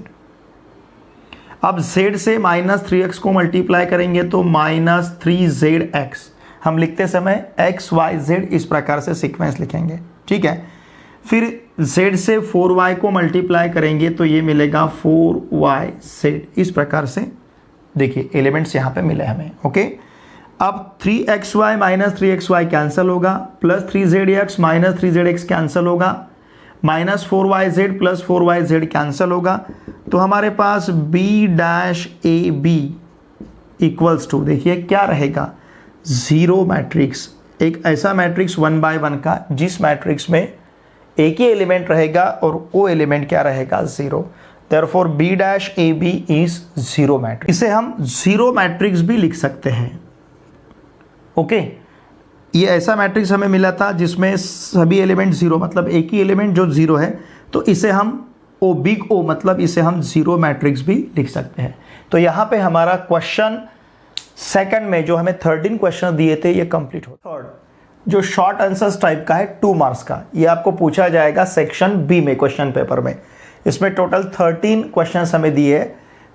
अब z से -3x को मल्टीप्लाई करेंगे तो -3zx। हम लिखते समय x y z इस प्रकार से सीक्वेंस लिखेंगे, ठीक है। फिर z से 4y को मल्टीप्लाई करेंगे तो ये मिलेगा 4yz। इस प्रकार से देखिए एलिमेंट्स यहाँ पे मिले हमें। ओके, अब 3xy -3xy कैंसिल होगा, प्लस 3zx -3zx कैंसिल होगा, -4yz प्लस 4yz कैंसिल होगा। तो हमारे पास b dash A B equals to, देखिए क्या रहेगा, 0 मैट्रिक्स। एक ऐसा मैट्रिक्स 1/1 का जिस मैट्रिक्स में एक ही एलिमेंट रहेगा और वो एलिमेंट क्या रहेगा, 0। Therefore b dash A B is 0 matrix. इसे हम 0 मैट्रिक्स भी लिख सकते हैं। ओके, ये ऐसा मैट्रिक्स हमें मिला था जिसमें सभी एलिमेंट 0 मतलब एक ही एलिमेंट जो 0 है, तो इसे हम ओ बिग ओ मतलब इसे हम 0 मैट्रिक्स भी लिख सकते हैं। तो यहाँ पे हमारा क्वेश्चन सेकंड में जो हमें 13 क्वेश्चन दिए थे ये कंप्लीट हो। थर्ड जो शॉर्ट आंसर्स टाइप का है 2 मार्क्स का, ये आपको पूछा जाएगा सेक्शन बी में क्वेश्चन पेपर में। इसमें टोटल 13 क्वेश्चन हमें दिए हैं।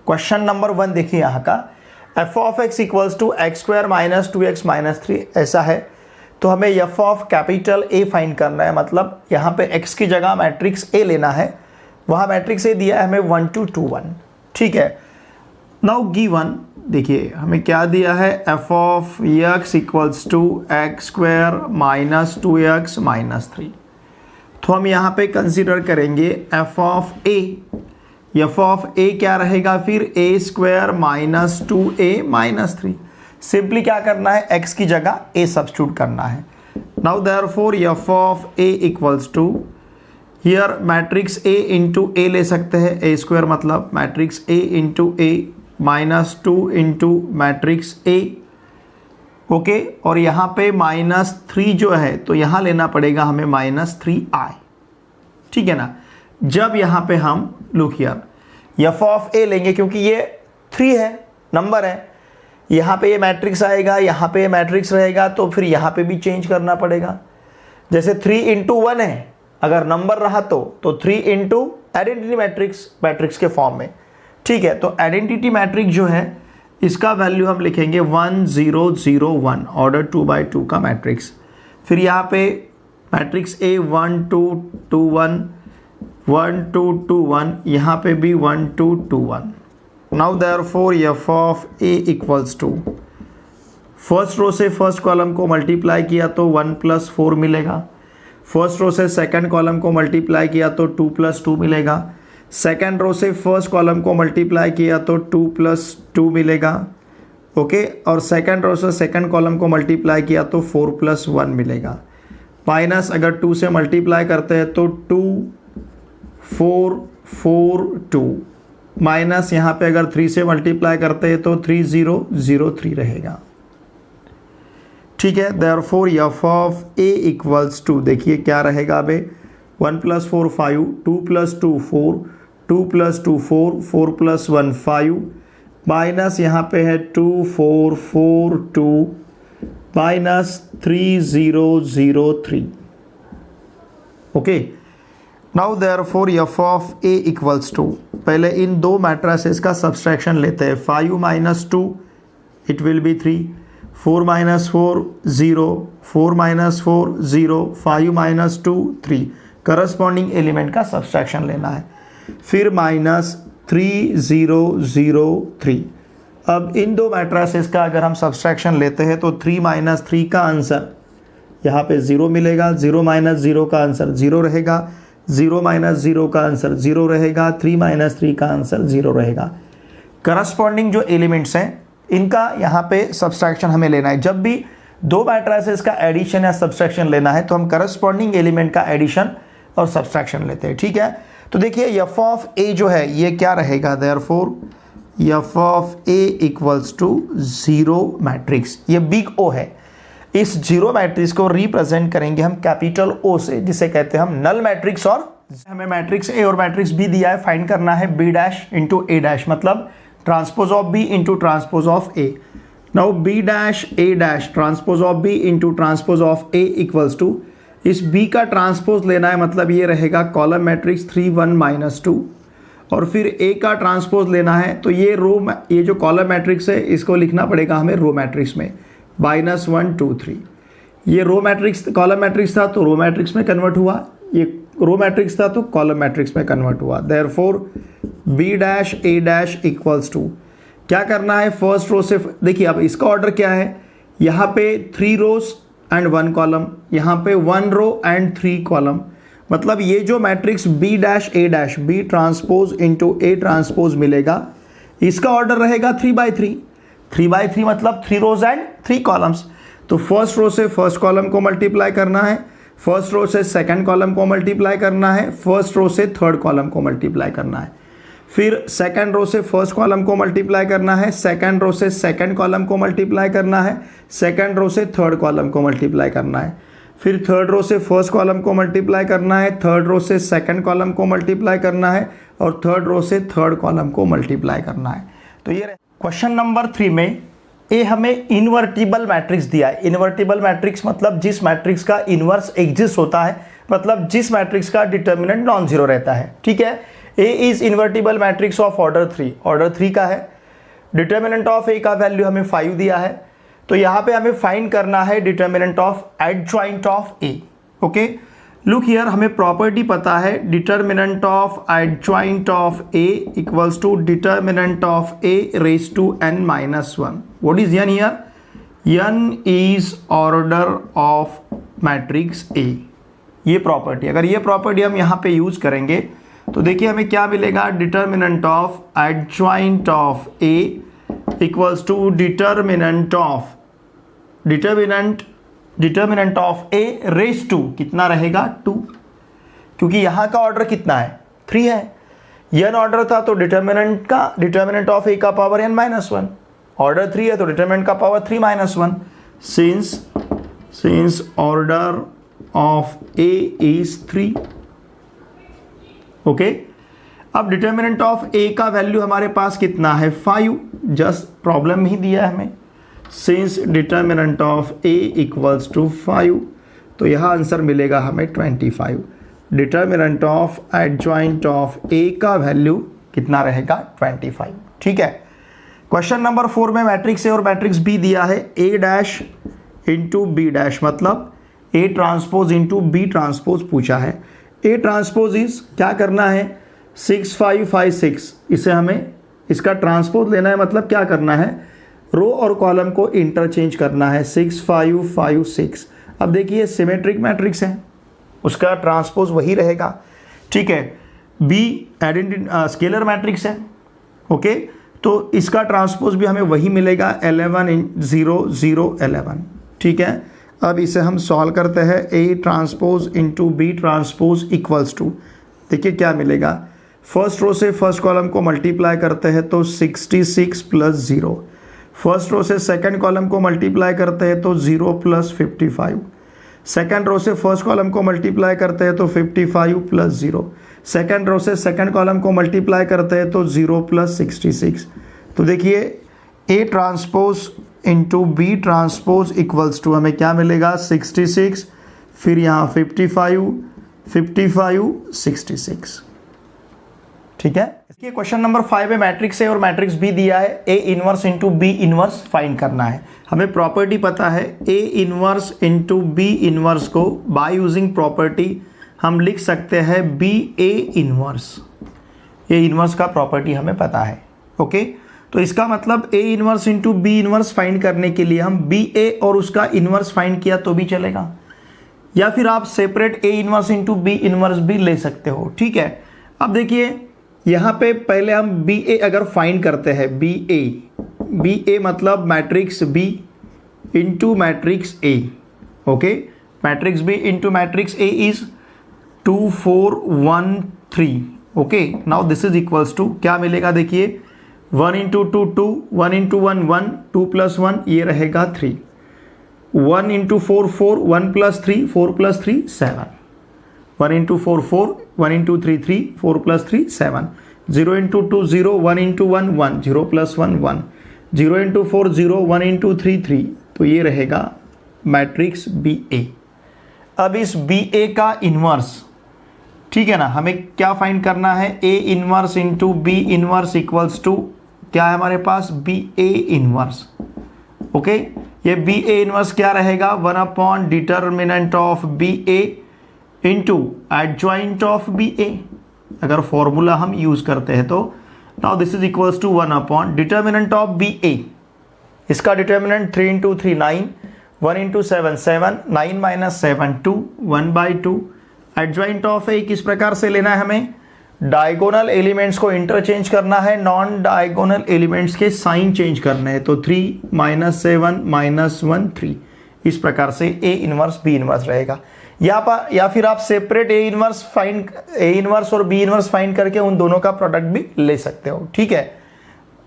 क्वेश्चन नंबर 1 देखिए यहाँ का, f of x equals to x square minus 2x minus 3 ऐसा है। तो हमें f of capital A find करना है, मतलब यहाँ पे x की जगह मैट्रिक्स A लेना है। वहाँ मैट्रिक्स A दिया है हमें 1 2 2 1, ठीक है। नाउ गिवन देखिए हमें क्या दिया है, f of x equals to x square minus 2x minus 3। तो हम यहाँ पे कंसिडर करेंगे f of A। f of a क्या रहेगा फिर, a square minus 2a minus 3। Simply क्या करना है, x की जगह a सब्स्टिट्यूट करना है। Now therefore f of a equals to, here matrix a into a ले सकते हैं, a स्क्वायर मतलब matrix a into a minus 2 into matrix a। Okay, और यहाँ पे -3 जो है तो यहाँ लेना पड़ेगा हमें -3i, ठीक है ना। जब यहाँ पे हम look here f of a लेंगे क्योंकि ये 3 है, नंबर है, यहाँ पे ये मैट्रिक्स आएगा, यहाँ पे ये मैट्रिक्स रहेगा, तो फिर यहाँ पे भी चेंज करना पड़ेगा। जैसे 3 इंटू 1 है, अगर नंबर रहा तो 3 इंटू आइडेंटिटी मैट्रिक्स के फॉर्म में, ठीक है। तो आइडेंटिटी मैट्रिक्स जो है इसका वैल्यू हम लिखेंगे 1 0 0 1, ऑर्डर 2/2 का मैट्रिक्स। फिर यहाँ पे मैट्रिक्स A 1 2 2 1 1 2 2 1, यहाँ पे भी 1 2 2 1। Now therefore f of a equals to, first row से फर्स्ट कॉलम को मल्टीप्लाई किया तो 1 + 4 मिलेगा, फर्स्ट रो से सेकंड कॉलम को मल्टीप्लाई किया तो 2 + 2 मिलेगा, सेकंड रो से फर्स्ट कॉलम को मल्टीप्लाई किया तो 2 + 2 मिलेगा। ओके, और सेकंड रो से सेकंड कॉलम को मल्टीप्लाई किया तो 4 + 1 मिलेगा। माइनस अगर 2 से मल्टीप्लाई करते हैं तो 2 4 4 2, माइनस यहाँ पे अगर 3 से मल्टीप्लाई करते हैं तो 3 0 0 3 रहेगा, ठीक है। Therefore f of a equals to, देखिए क्या रहेगा अबे, 1 + 4 5, 2 + 2 4, 2 + 2 4, 4 + 1 5, माइनस यहाँ पे है 2 4 4 2 minus 3 0 0 3। Okay, now therefore f of a equals to, पहले इन दो मैट्रिसेस का सब्सट्रैक्शन लेते हैं। 5 - 2 it will B 3, 4 minus 4 0, 4 minus 4 0, 5 minus 2 3, corresponding element का सब्सट्रैक्शन लेना है। फिर माइनस 3 0 0 3। अब इन दो मैट्रिसेस का अगर हम सब्सट्रैक्शन लेते हैं तो 3 माइनस 3 का आंसर यहाँ पे 0 मिलेगा, 0 माइनस 0 का आंसर 0 रहेगा, 0 माइनस 0 का आंसर 0 रहेगा, 3 माइनस 3 का आंसर 0 रहेगा। करस्पॉन्डिंग जो एलिमेंट्स हैं इनका यहाँ पे सब्सट्रैक्शन हमें लेना है। जब भी दो मैट्रिसेस का एडिशन या सब्सट्रैक्शन लेना है तो हम करस्पॉन्डिंग एलिमेंट का एडिशन और सब्सट्रैक्शन लेते हैं, ठीक है। तो देखिए एफ ऑफ ए जो है ये क्या रहेगा, therefore F of A equals to 0 matrix, ये बिग ओ है। इस 0 मैट्रिक्स को रिप्रेजेंट करेंगे हम कैपिटल ओ से, जिसे कहते हैं हम नल मैट्रिक्स। और हमें मैट्रिक्स ए और मैट्रिक्स बी दिया है, फाइंड करना है B dash into A dash, मतलब transpose of B into transpose of A. Now B dash A dash transpose of B into transpose of A equals to, इस बी का transpose लेना है, मतलब ये रहेगा कॉलम मैट्रिक्स 3 1 माइनस 2, और फिर ए का ट्रांसपोज लेना है तो ये जो कॉलम मैट्रिक्स है इसको लिखना पड़ेगा हमें रो मैट्रिक्स में, -1 2 3। ये रो मैट्रिक्स कॉलम मैट्रिक्स था तो रो मैट्रिक्स में कन्वर्ट हुआ, ये रो मैट्रिक्स था तो कॉलम मैट्रिक्स में कन्वर्ट हुआ। Therefore B dash A dash equals to, क्या करना है फर्स्ट रो से, देखिए अब इसका ऑर्डर क्या है, यहाँ पे 3 रोज एंड 1 कॉलम, यहाँ पे 1 रो एंड 3 कॉलम, मतलब ये जो matrix B dash A dash B transpose into A transpose मिलेगा, इसका ऑर्डर रहेगा 3/3। 3/3 मतलब 3 रोज एंड 3 कॉलम्स। तो फर्स्ट रो से फर्स्ट कॉलम को मल्टीप्लाई करना है, फर्स्ट रो से सेकंड कॉलम को मल्टीप्लाई करना है, फर्स्ट रो से थर्ड कॉलम को मल्टीप्लाई करना है, फिर सेकंड रो से फर्स्ट कॉलम को मल्टीप्लाई करना है, सेकंड रो से सेकंड कॉलम को मल्टीप्लाई करना है, सेकंड रो से थर्ड कॉलम को मल्टीप्लाई करना है, फिर थर्ड रो से फर्स्ट कॉलम को मल्टीप्लाई करना है, थर्ड रो से सेकंड कॉलम को मल्टीप्लाई करना है, और थर्ड रो से थर्ड कॉलम को मल्टीप्लाई करना है। तो ये क्वेश्चन नंबर 3 में ए हमें इन्वर्टिबल मैट्रिक्स दिया है। इन्वर्टिबल मैट्रिक्स मतलब जिस मैट्रिक्स का इन्वर्स एग्जिस्ट होता है, मतलब जिस मैट्रिक्स का डिटर्मिनेंट नॉन जीरो रहता है, ठीक है। A is invertible matrix of order 3, order 3 का है। डिटर्मिनेंट ऑफ ए का वैल्यू हमें 5 दिया है, तो यहाँ पे हमें फाइंड करना है determinant of adjoint of A. Okay, look here, हमें प्रॉपर्टी पता है, determinant of adjoint of A equals to determinant of A raise to n - 1। What is n here? n is order of matrix A. ये property, अगर ये property हम यहाँ पे use करेंगे तो देखिए हमें क्या मिलेगा, determinant of adjoint of A equals to determinant of A raise to कितना रहेगा 2, क्योंकि यहाँ का ऑर्डर कितना है 3 है। n ऑर्डर था तो डिटर्मिनेंट ऑफ ए का पावर n - 1, ऑर्डर 3 है तो डिटर्मिनेंट का power 3 - 1, since order of A is 3। Okay, अब डिटर्मिनेंट ऑफ ए का वैल्यू हमारे पास कितना है 5, जस्ट प्रॉब्लम ही दिया है हमें, since determinant of A equals to 5, तो यहाँ आंसर मिलेगा हमें 25। Determinant of adjoint of A का वैल्यू कितना रहेगा 25, ठीक है। क्वेश्चन नंबर 4 में मैट्रिक्स ए और मैट्रिक्स बी दिया है, A dash into B dash, मतलब A transpose into B transpose पूछा है। ए ट्रांसपोज इज क्या करना है 6 5 5 6, इसे हमें इसका ट्रांसपोज लेना है, मतलब क्या करना है रो और कॉलम को इंटरचेंज करना है, 6 5 5 6। अब देखिए सिमेट्रिक मैट्रिक्स है, उसका ट्रांसपोज वही रहेगा, ठीक है। बी स्केलर मैट्रिक्स है, ओके, तो इसका ट्रांसपोज भी हमें वही मिलेगा 11 0 0 11, ठीक है। अब इसे हम सॉल्व करते हैं, A transpose into B transpose equals to, देखिए क्या मिलेगा, फर्स्ट रो से फर्स्ट कॉलम को मल्टीप्लाई करते हैं तो 66 + 0, फर्स्ट रो से सेकंड कॉलम को मल्टीप्लाई करते हैं तो 0 + 55, सेकंड रो से फर्स्ट कॉलम को मल्टीप्लाई करते हैं तो 55 + 0, सेकंड रो से सेकंड कॉलम को मल्टीप्लाई करते हैं तो 0 + 66। तो देखिए A transpose into B transpose equals to हमें क्या मिलेगा 66, फिर यहाँ 55 66, ठीक है। इसके क्वेश्चन नंबर 5 में मैट्रिक्स ए और मैट्रिक्स बी दिया है, A inverse into B inverse find करना है। हमें प्रॉपर्टी पता है, A inverse into B inverse को बाय यूजिंग प्रॉपर्टी हम लिख सकते हैं B A inverse. A inverse का प्रॉपर्टी हमें पता है। ओके, तो इसका मतलब A inverse into B inverse find करने के लिए हम बी ए और उसका इनवर्स फाइंड किया तो भी चलेगा, या फिर आप separate A inverse into B inverse भी ले सकते हो। ठीक है, अब देखिए यहाँ पे पहले हम बी ए अगर फाइंड करते हैं, बी ए मतलब matrix B into matrix A. Okay, matrix B into matrix A is 2 4 1 3। Okay, now this is equals to क्या मिलेगा, देखिए 1 इंटू 2 2, 1 इंटू 1 1, 2 प्लस 1 ये रहेगा 3, 1 into 4 4, 1 plus 3, 4 plus 3 7, 1 into 4 4, 1 into 3 3, 4 plus 3 7, 0 into 2 0, 1 into 1 1, 0 plus 1 1, 0 into 4 0, 1 into 3 3, तो ये रहेगा matrix B ए। अब इस बी ए का इनवर्स, ठीक है ना, हमें क्या फाइंड करना है, A inverse into B inverse equals to क्या है हमारे पास, बी ए इनवर्स। ओके, ये बी ए इनवर्स क्या रहेगा, 1 upon determinant of B A into adjoint of B A. अगर फॉर्मूला हम यूज करते हैं तो now this is equals to 1 upon determinant of B A. इसका determinant 3 into 3 9, 1 into 7 7, 9 minus 7 2, 1/2। Adjoint of ए किस प्रकार से लेना है, हमें डायगोनल एलिमेंट्स को इंटरचेंज करना है, नॉन डायगोनल एलिमेंट्स के साइन चेंज करने हैं, तो 3 माइनस 7 माइनस 1 3। इस प्रकार से ए इनवर्स बी इनवर्स रहेगा। या फिर आप सेपरेट ए इनवर्स और बी इनवर्स फाइंड करके उन दोनों का प्रोडक्ट भी ले सकते हो। ठीक है,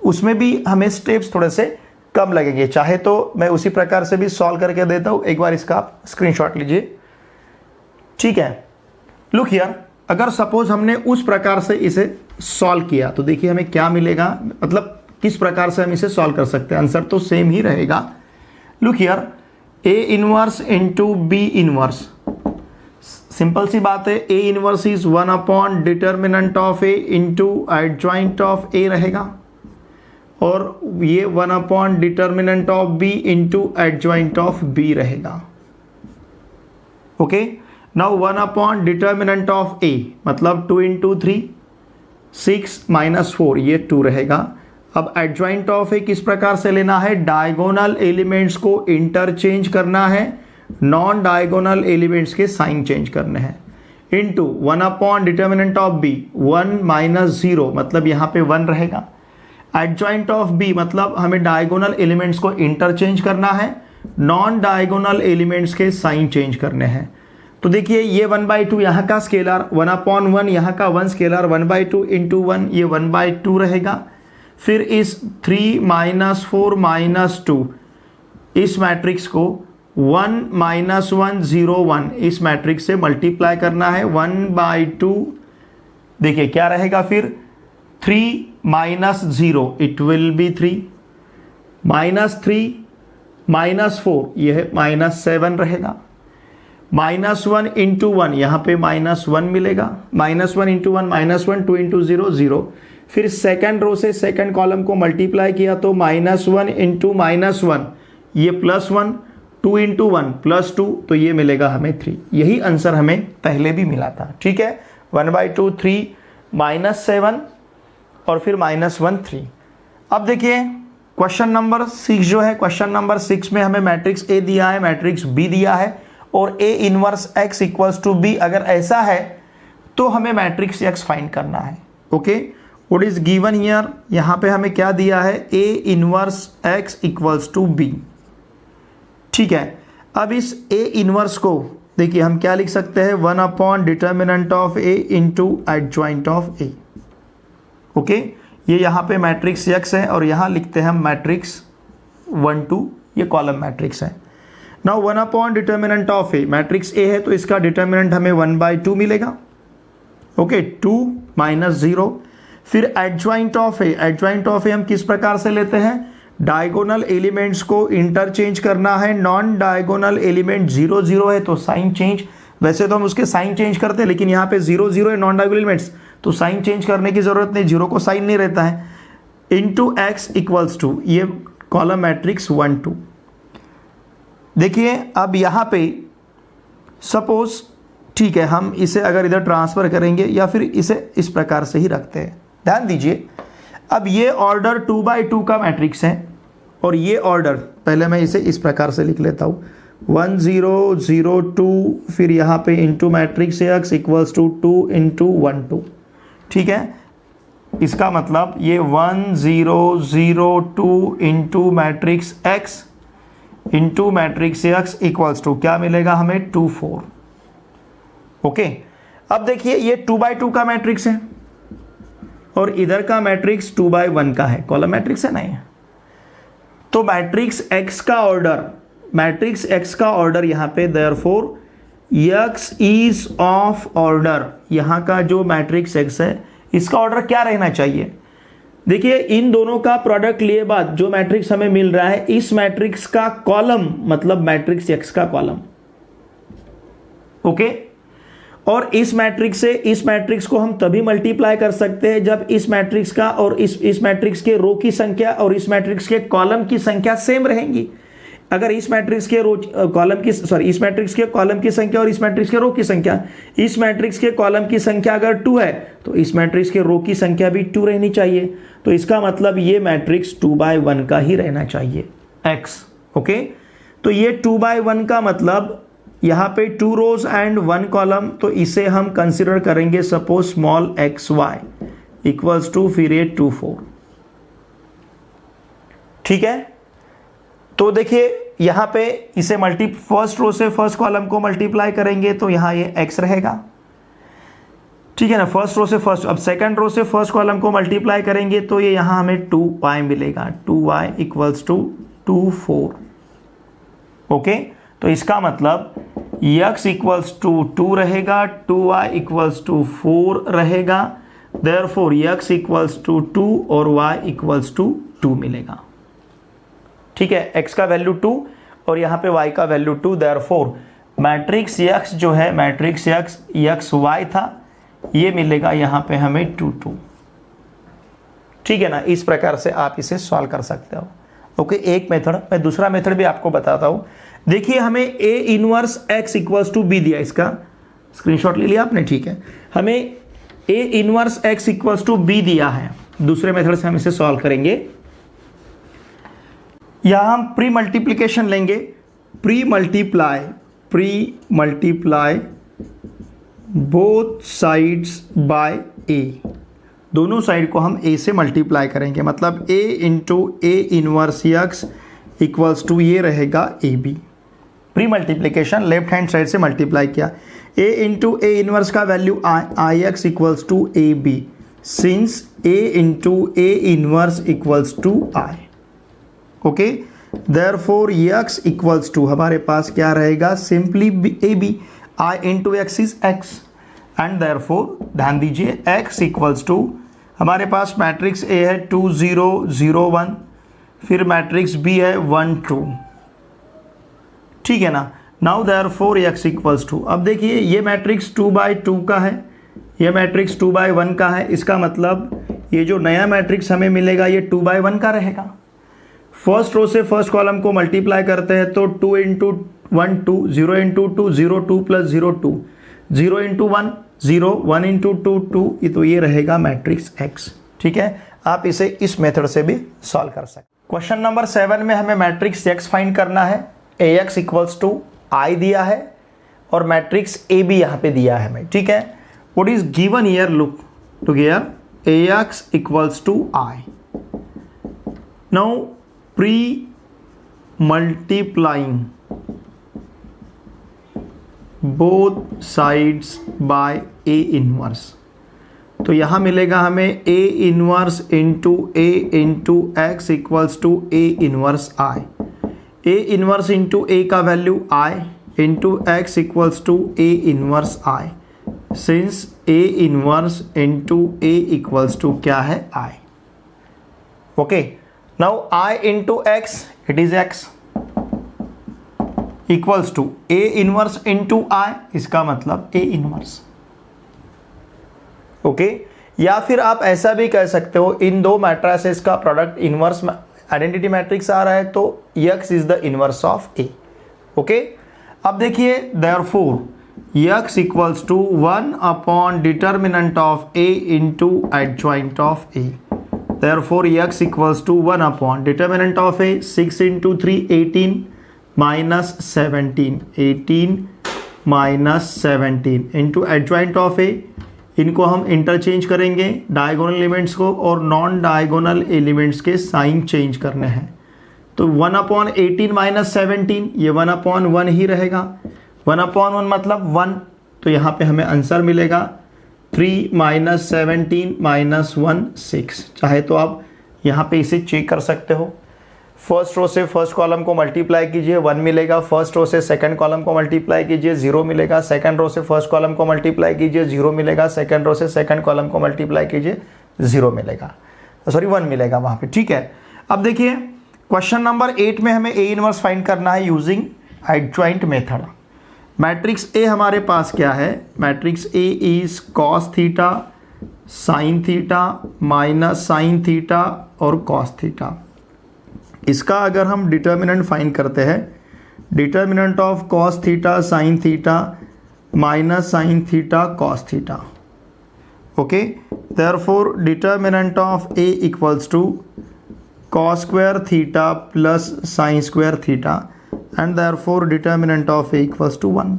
उसमें भी हमें स्टेप्स थोड़े से कम लगेंगे, चाहे तो मैं उसी प्रकार से भी सॉल्व करके देता हूं, एक बार इसका आप स्क्रीनशॉट लीजिए। ठीक है, लुक हियर, अगर सपोज हमने उस प्रकार से इसे सॉल्व किया तो देखिए हमें क्या मिलेगा, मतलब किस प्रकार से हम इसे सॉल्व कर सकते हैं, आंसर तो सेम ही रहेगा। Look here, A inverse into B inverse, simple सी बात है, A inverse is 1 upon determinant of A into adjoint of A रहेगा, और ये 1 upon determinant of B into adjoint of B रहेगा। Okay, now 1 upon determinant of A मतलब 2 into 3 6 minus 4 ये 2 रहेगा। अब एडजॉइंट ऑफ ए किस प्रकार से लेना है, डायगोनल एलिमेंट्स को इंटरचेंज करना है, नॉन डायगोनल एलिमेंट्स के साइन चेंज करने हैं, into 1 upon determinant of B 1 minus 0 मतलब यहाँ पे 1 रहेगा। एडजॉइंट ऑफ बी मतलब हमें डायगोनल एलिमेंट्स को इंटरचेंज करना है, नॉन डायगोनल एलिमेंट्स के साइन चेंज करने हैं। तो देखिए ये 1/2 यहाँ का स्केलर, 1 अपॉन 1 यहाँ का 1 स्केलर, 1/2 इंटू 1 ये 1/2 रहेगा। फिर इस 3 माइनस 4 माइनस 2 इस मैट्रिक्स को 1 माइनस 1 0 1 इस मैट्रिक्स से मल्टीप्लाई करना है, 1/2 देखिए क्या रहेगा, फिर 3 minus 0 it will B 3, minus 3 minus 4 यह माइनस 7 रहेगा, माइनस 1 इंटू 1 यहाँ पे माइनस 1 मिलेगा, माइनस 1 इंटू 1 माइनस 1, 2 इंटू 0 0। फिर सेकंड रो से सेकंड कॉलम को मल्टीप्लाई किया तो माइनस 1 इंटू माइनस 1 ये प्लस 1, 2 इंटू 1 प्लस 2 तो ये मिलेगा हमें 3। यही आंसर हमें पहले भी मिला था। ठीक है, 1/2 3 माइनस 7 और फिर माइनस 1 3। अब देखिए क्वेश्चन नंबर 6 जो है, क्वेश्चन नंबर 6 में हमें मैट्रिक्स ए दिया है, मैट्रिक्स बी दिया है और A inverse X equals to B. अगर ऐसा है तो हमें मैट्रिक्स एक्स फाइंड करना है। Okay, what is given here, यहाँ पे हमें क्या दिया है, A inverse X equals to B. ठीक है, अब इस ए इनवर्स को देखिए हम क्या लिख सकते हैं, 1 upon determinant of A into adjoint of A. Okay, ये यहाँ पे मैट्रिक्स एक्स है और यहाँ लिखते हैं हम मैट्रिक्स 1 2, ये कॉलम मैट्रिक्स है। Now 1 upon determinant of A, matrix A है तो इसका डिटर्मिनेंट हमें 1/2 मिलेगा। Okay, 2 minus 0। फिर adjoint of A, adjoint of A हम किस प्रकार से लेते हैं, डायगोनल एलिमेंट्स को इंटरचेंज करना है, नॉन डायगोनल एलिमेंट 0 0 है तो साइन चेंज, वैसे तो हम उसके साइन चेंज करते हैं लेकिन यहाँ पे 0 0 है नॉन डायगोनल एलिमेंट्स तो साइन चेंज करने की ज़रूरत नहीं, जीरो को साइन नहीं रहता है। इंटू एक्स इक्वल्स टू ये कॉलम मैट्रिक्स 1 2। देखिए अब यहाँ पे सपोज ठीक है, हम इसे अगर इधर ट्रांसफ़र करेंगे या फिर इसे इस प्रकार से ही रखते हैं। ध्यान दीजिए, अब ये ऑर्डर 2 by 2 का मैट्रिक्स है और ये ऑर्डर, पहले मैं इसे इस प्रकार से लिख लेता हूँ 1 0 0 2, फिर यहाँ पे into matrix X equals to 2 into 1 2। ठीक है, इसका मतलब ये 1 0 0 2 into matrix X into matrix X equals to क्या मिलेगा हमें 2 4। ओके, अब देखिए ये 2 by 2 का मैट्रिक्स है और इधर का मैट्रिक्स 2 by 1 का है, कॉलम मैट्रिक्स है नहीं। तो मैट्रिक्स एक्स का ऑर्डर यहाँ पे therefore x is of order, यहाँ का जो मैट्रिक्स एक्स है इसका ऑर्डर क्या रहना चाहिए। देखिए इन दोनों का प्रोडक्ट लिए बाद जो मैट्रिक्स हमें मिल रहा है, इस मैट्रिक्स का कॉलम मतलब मैट्रिक्स एक्स का कॉलम। ओके, और इस मैट्रिक्स से इस मैट्रिक्स को हम तभी मल्टीप्लाई कर सकते हैं जब इस मैट्रिक्स का और इस मैट्रिक्स के रो की संख्या और इस मैट्रिक्स के कॉलम की संख्या सेम रहेंगी। अगर इस मैट्रिक्स के इस मैट्रिक्स के कॉलम की संख्या और इस मैट्रिक्स के रो की संख्या, इस मैट्रिक्स के कॉलम की संख्या अगर 2 है तो इस मैट्रिक्स के रो की संख्या भी 2 रहनी चाहिए। तो इसका मतलब ये मैट्रिक्स 2 by 1 का ही रहना चाहिए x। ओके, तो ये 2 by 1 का मतलब यहाँ पे 2 रोज एंड 1 कॉलम, तो इसे हम कंसिडर करेंगे suppose small X Y equals to फिर ये 2 4। ठीक है, तो देखिए यहाँ पे इसे फर्स्ट रो से फर्स्ट कॉलम को मल्टीप्लाई करेंगे तो यहाँ ये x रहेगा। ठीक है ना, फर्स्ट रो से फर्स्ट, अब सेकंड रो से फर्स्ट कॉलम को मल्टीप्लाई करेंगे तो ये यहाँ हमें 2y मिलेगा, 2y इक्वल्स टू 2 4। ओके, तो इसका मतलब x इक्वल्स टू 2 रहेगा, 2y इक्वल्स टू 4 रहेगा, देयरफॉर x इक्वल्स टू 2 और y इक्वल्स टू 2 मिलेगा। ठीक है, x का वैल्यू 2 और यहाँ पे y का वैल्यू 2, देयरफॉर मैट्रिक्स x जो है मैट्रिक्स x y था, ये मिलेगा यहाँ पे हमें 2 2। ठीक है ना, इस प्रकार से आप इसे सॉल्व कर सकते हो। ओके, एक मेथड, मैं दूसरा मेथड भी आपको बताता हूँ। देखिए हमें a inverse x equals to b दिया, इसका स्क्रीनशॉट ले लिया आपने। ठीक है, हमें a inverse x equals to b दिया है। दूसरे मेथड से हम इसे सॉल्व करेंगे। यहां हम प्री मल्टीप्लीकेशन लेंगे, pre multiply both sides by a, दोनों साइड को हम a से मल्टीप्लाई करेंगे, मतलब a into a inverse x equals to ये रहेगा ab। Pre multiplication left hand side से मल्टीप्लाई किया, a इंटू a इनवर्स का value I X equals to ab, since a into a inverse equals to i। Okay, therefore x equals to हमारे पास क्या रहेगा, simply ab, i into x is x and therefore ध्यान दीजिए x equals to हमारे पास matrix A है 2 0 0 1, फिर matrix B है 1 2। ठीक है ना, now therefore x equals to, अब देखिए ये मैट्रिक्स 2 by 2 का है, ये मैट्रिक्स 2 by 1 का है, इसका मतलब ये जो नया मैट्रिक्स हमें मिलेगा ये 2 by 1 का रहेगा। फर्स्ट रो से फर्स्ट कॉलम को मल्टीप्लाई करते हैं तो 2 into 1 2, 0 into 2 0 2 plus 0 2, 0 into 1 0, 1 into 2 2, तो ये रहेगा मैट्रिक्स x। ठीक है, आप इसे इस मेथड से भी सॉल्व कर सकते। क्वेश्चन नंबर 7 में हमें मैट्रिक्स x फाइंड करना है। ax इक्वल्स टू i दिया है और मैट्रिक्स ab यहाँ पे दिया है हमें। ठीक है, what is given here, look together ax equals to i। Now pre multiplying both sides by a inverse, तो यहाँ मिलेगा हमें a inverse into a into X equals to a inverse i। a inverse into a का value i into X equals to a inverse i, since a inverse into a equals to क्या है i। Okay, now i into x, it is x equals to a inverse into i, इसका मतलब a inverse. Okay. या फिर आप ऐसा भी कह सकते हो इन दो मैट्रिसेस का प्रोडक्ट इनवर्स आइडेंटिटी मैट्रिक्स आ रहा है तो x is the inverse of A. Okay, अब देखिए therefore x equals to 1 upon determinant of a into adjoint of a। Therefore x equals to 1 upon determinant of a 6 into 3 18 minus 17 18 minus 17 into adjoint of a। इनको हम interchange करेंगे diagonal elements को और non diagonal elements के sign change करने हैं। तो 1 upon 18 minus 17 ये 1 अपॉन 1 ही रहेगा। 1 अपॉन 1 मतलब 1, तो यहाँ पे हमें आंसर मिलेगा 3 माइनस 17 माइनस 1 6। चाहे तो आप यहाँ पे इसे चेक कर सकते हो। फर्स्ट रो से फर्स्ट कॉलम को मल्टीप्लाई कीजिए 1 मिलेगा, फर्स्ट रो से सेकंड कॉलम को मल्टीप्लाई कीजिए 0 मिलेगा, सेकंड रो से फर्स्ट कॉलम को मल्टीप्लाई कीजिए 0 मिलेगा, सेकंड रो से सेकंड कॉलम को मल्टीप्लाई कीजिए 0 मिलेगा, सॉरी 1 मिलेगा वहाँ पे। ठीक है, अब देखिए क्वेश्चन नंबर 8 में हमें ए इनवर्स फाइंड करना है using adjoint method. Matrix A हमारे पास क्या है, matrix A is cos theta sine theta minus sine theta और कॉस थीटा। इसका अगर हम डिटर्मिनेंट फाइंड करते हैं, determinant of cos theta sine theta minus sine theta cos theta. Okay, therefore determinant of A equals to cos square theta plus sine square theta and therefore determinant of A equals to 1।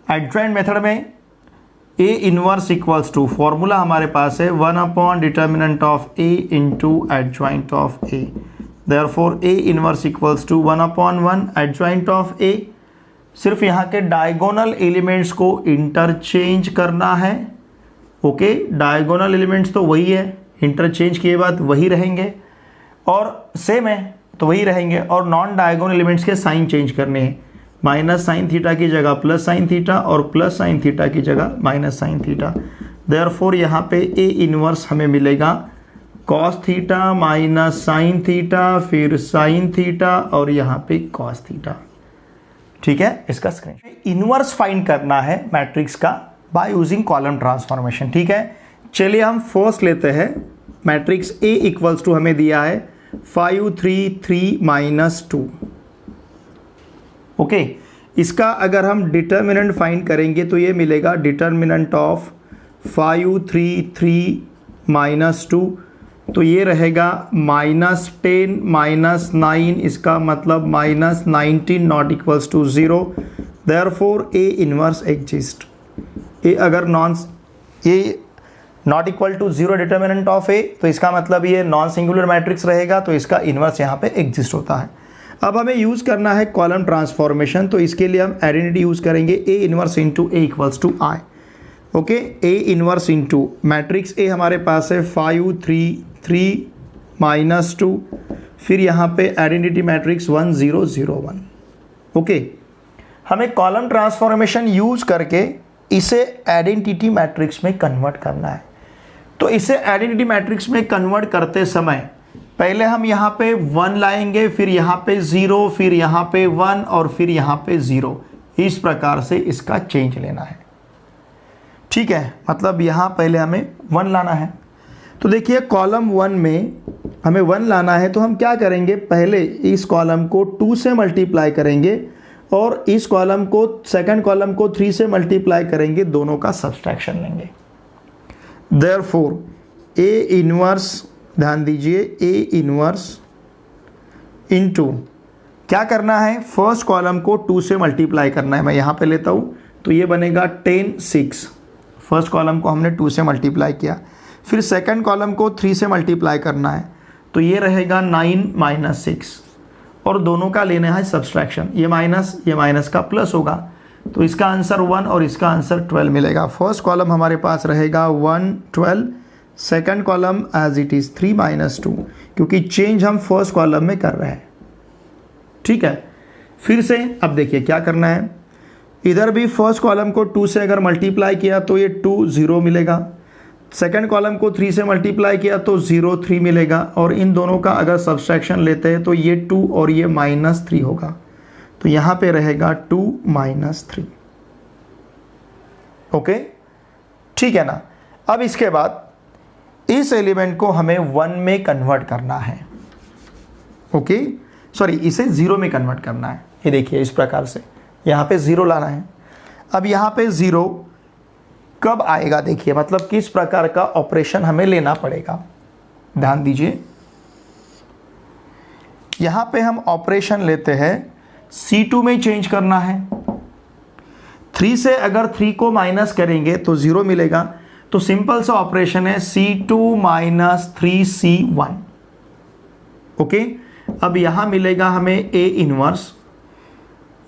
Adjoint method में ए inverse equals to formula हमारे पास है 1 upon determinant of A into adjoint of A. Therefore A inverse equals to 1 upon 1 adjoint of A। सिर्फ यहाँ के diagonal elements को interchange करना है। ओके, डायगोनल एलिमेंट्स तो वही है, इंटरचेंज किए बाद वही रहेंगे और सेम है तो वही रहेंगे, और नॉन डायगोनल एलिमेंट्स के साइन चेंज करने हैं। माइनस साइन थीटा की जगह प्लस साइन थीटा और प्लस साइन थीटा की जगह माइनस साइन थीटा। देयरफॉर यहाँ पे ए इनवर्स हमें मिलेगा cos theta minus sine theta फिर साइन थीटा और यहाँ पे कॉस थीटा। ठीक है, इसका स्क्रीन इनवर्स फाइंड करना है मैट्रिक्स का बाय यूजिंग कॉलम ट्रांसफॉर्मेशन। ठीक है, चलिए हम फर्स्ट लेते हैं मैट्रिक्स ए इक्वल्स टू हमें दिया है 5 3 3 माइनस 2। ओके, इसका अगर हम डिटर्मिनेंट फाइंड करेंगे तो ये मिलेगा डिटर्मिनेंट ऑफ 5 3 3 माइनस 2, तो ये रहेगा माइनस 10 माइनस 9, इसका मतलब minus 19 not equals to 0। Therefore A inverse exist. A अगर A not equal to 0 determinant of A, तो इसका मतलब ये नॉन सिंगुलर मैट्रिक्स रहेगा, तो इसका इनवर्स यहाँ पे एग्जिस्ट होता है। अब हमें यूज़ करना है कॉलम ट्रांसफॉर्मेशन, तो इसके लिए हम आइडेंटिटी यूज़ करेंगे A inverse into A equals to I. Okay, A inverse into matrix A हमारे पास है 5 3 3 माइनस 2, फिर यहाँ पे आइडेंटिटी मैट्रिक्स 1 0 0 1। ओके, हमें कॉलम ट्रांसफॉर्मेशन यूज करके इसे आइडेंटिटी मैट्रिक्स में कन्वर्ट करना है। तो इसे आइडेंटिटी मैट्रिक्स में कन्वर्ट करते समय पहले हम यहाँ पे 1 लाएंगे, फिर यहाँ पे 0, फिर यहाँ पे 1 और फिर यहाँ पे 0। इस प्रकार से इसका चेंज लेना है। ठीक है, मतलब यहाँ पहले हमें 1 लाना है। तो देखिए कॉलम 1 में हमें 1 लाना है, तो हम क्या करेंगे, पहले इस कॉलम को 2 से मल्टीप्लाई करेंगे और इस कॉलम को सेकंड कॉलम को 3 से मल्टीप्लाई करेंगे, दोनों का सब्सट्रैक्शन लेंगे। देयरफॉर ए इनवर्स, ध्यान दीजिए, ए इनवर्स इनटू क्या करना है, फर्स्ट कॉलम को 2 से मल्टीप्लाई करना है। मैं यहाँ पे लेता हूँ, तो ये बनेगा 10 6। फर्स्ट कॉलम को हमने 2 से मल्टीप्लाई किया, फिर सेकंड कॉलम को 3 से मल्टीप्लाई करना है, तो ये रहेगा 9 माइनस 6 और दोनों का लेना है सब्सट्रैक्शन। ये माइनस का प्लस होगा, तो इसका आंसर 1 और इसका आंसर 12 मिलेगा। फर्स्ट कॉलम हमारे पास रहेगा 1 12, second column as it is 3 minus 2, क्योंकि चेंज हम फर्स्ट कॉलम में कर रहे हैं। ठीक है, फिर से अब देखिए क्या करना है, इधर भी फर्स्ट कॉलम को 2 से अगर मल्टीप्लाई किया तो ये 2 0 मिलेगा, सेकंड कॉलम को 3 से मल्टीप्लाई किया तो 0 3 मिलेगा, और इन दोनों का अगर सब्सट्रैक्शन लेते हैं तो ये 2 और ये -3 होगा, तो यहाँ पे रहेगा 2 - 3। ओके, ठीक है ना। अब इसके बाद इस एलिमेंट को हमें 1 में कन्वर्ट करना है, ओके सॉरी इसे 0 में कन्वर्ट करना है। ये देखिए इस प्रकार से यहाँ पे 0 लाना है। अब यहाँ पे 0 कब आएगा देखिए, मतलब किस प्रकार का ऑपरेशन हमें लेना पड़ेगा, ध्यान दीजिए। यहाँ पे हम ऑपरेशन लेते हैं C2 में चेंज करना है। 3 से अगर 3 को माइनस करेंगे तो 0 मिलेगा, तो सिंपल सा ऑपरेशन है C2 माइनस 3C1, ओके। अब यहाँ मिलेगा हमें A इनवर्स,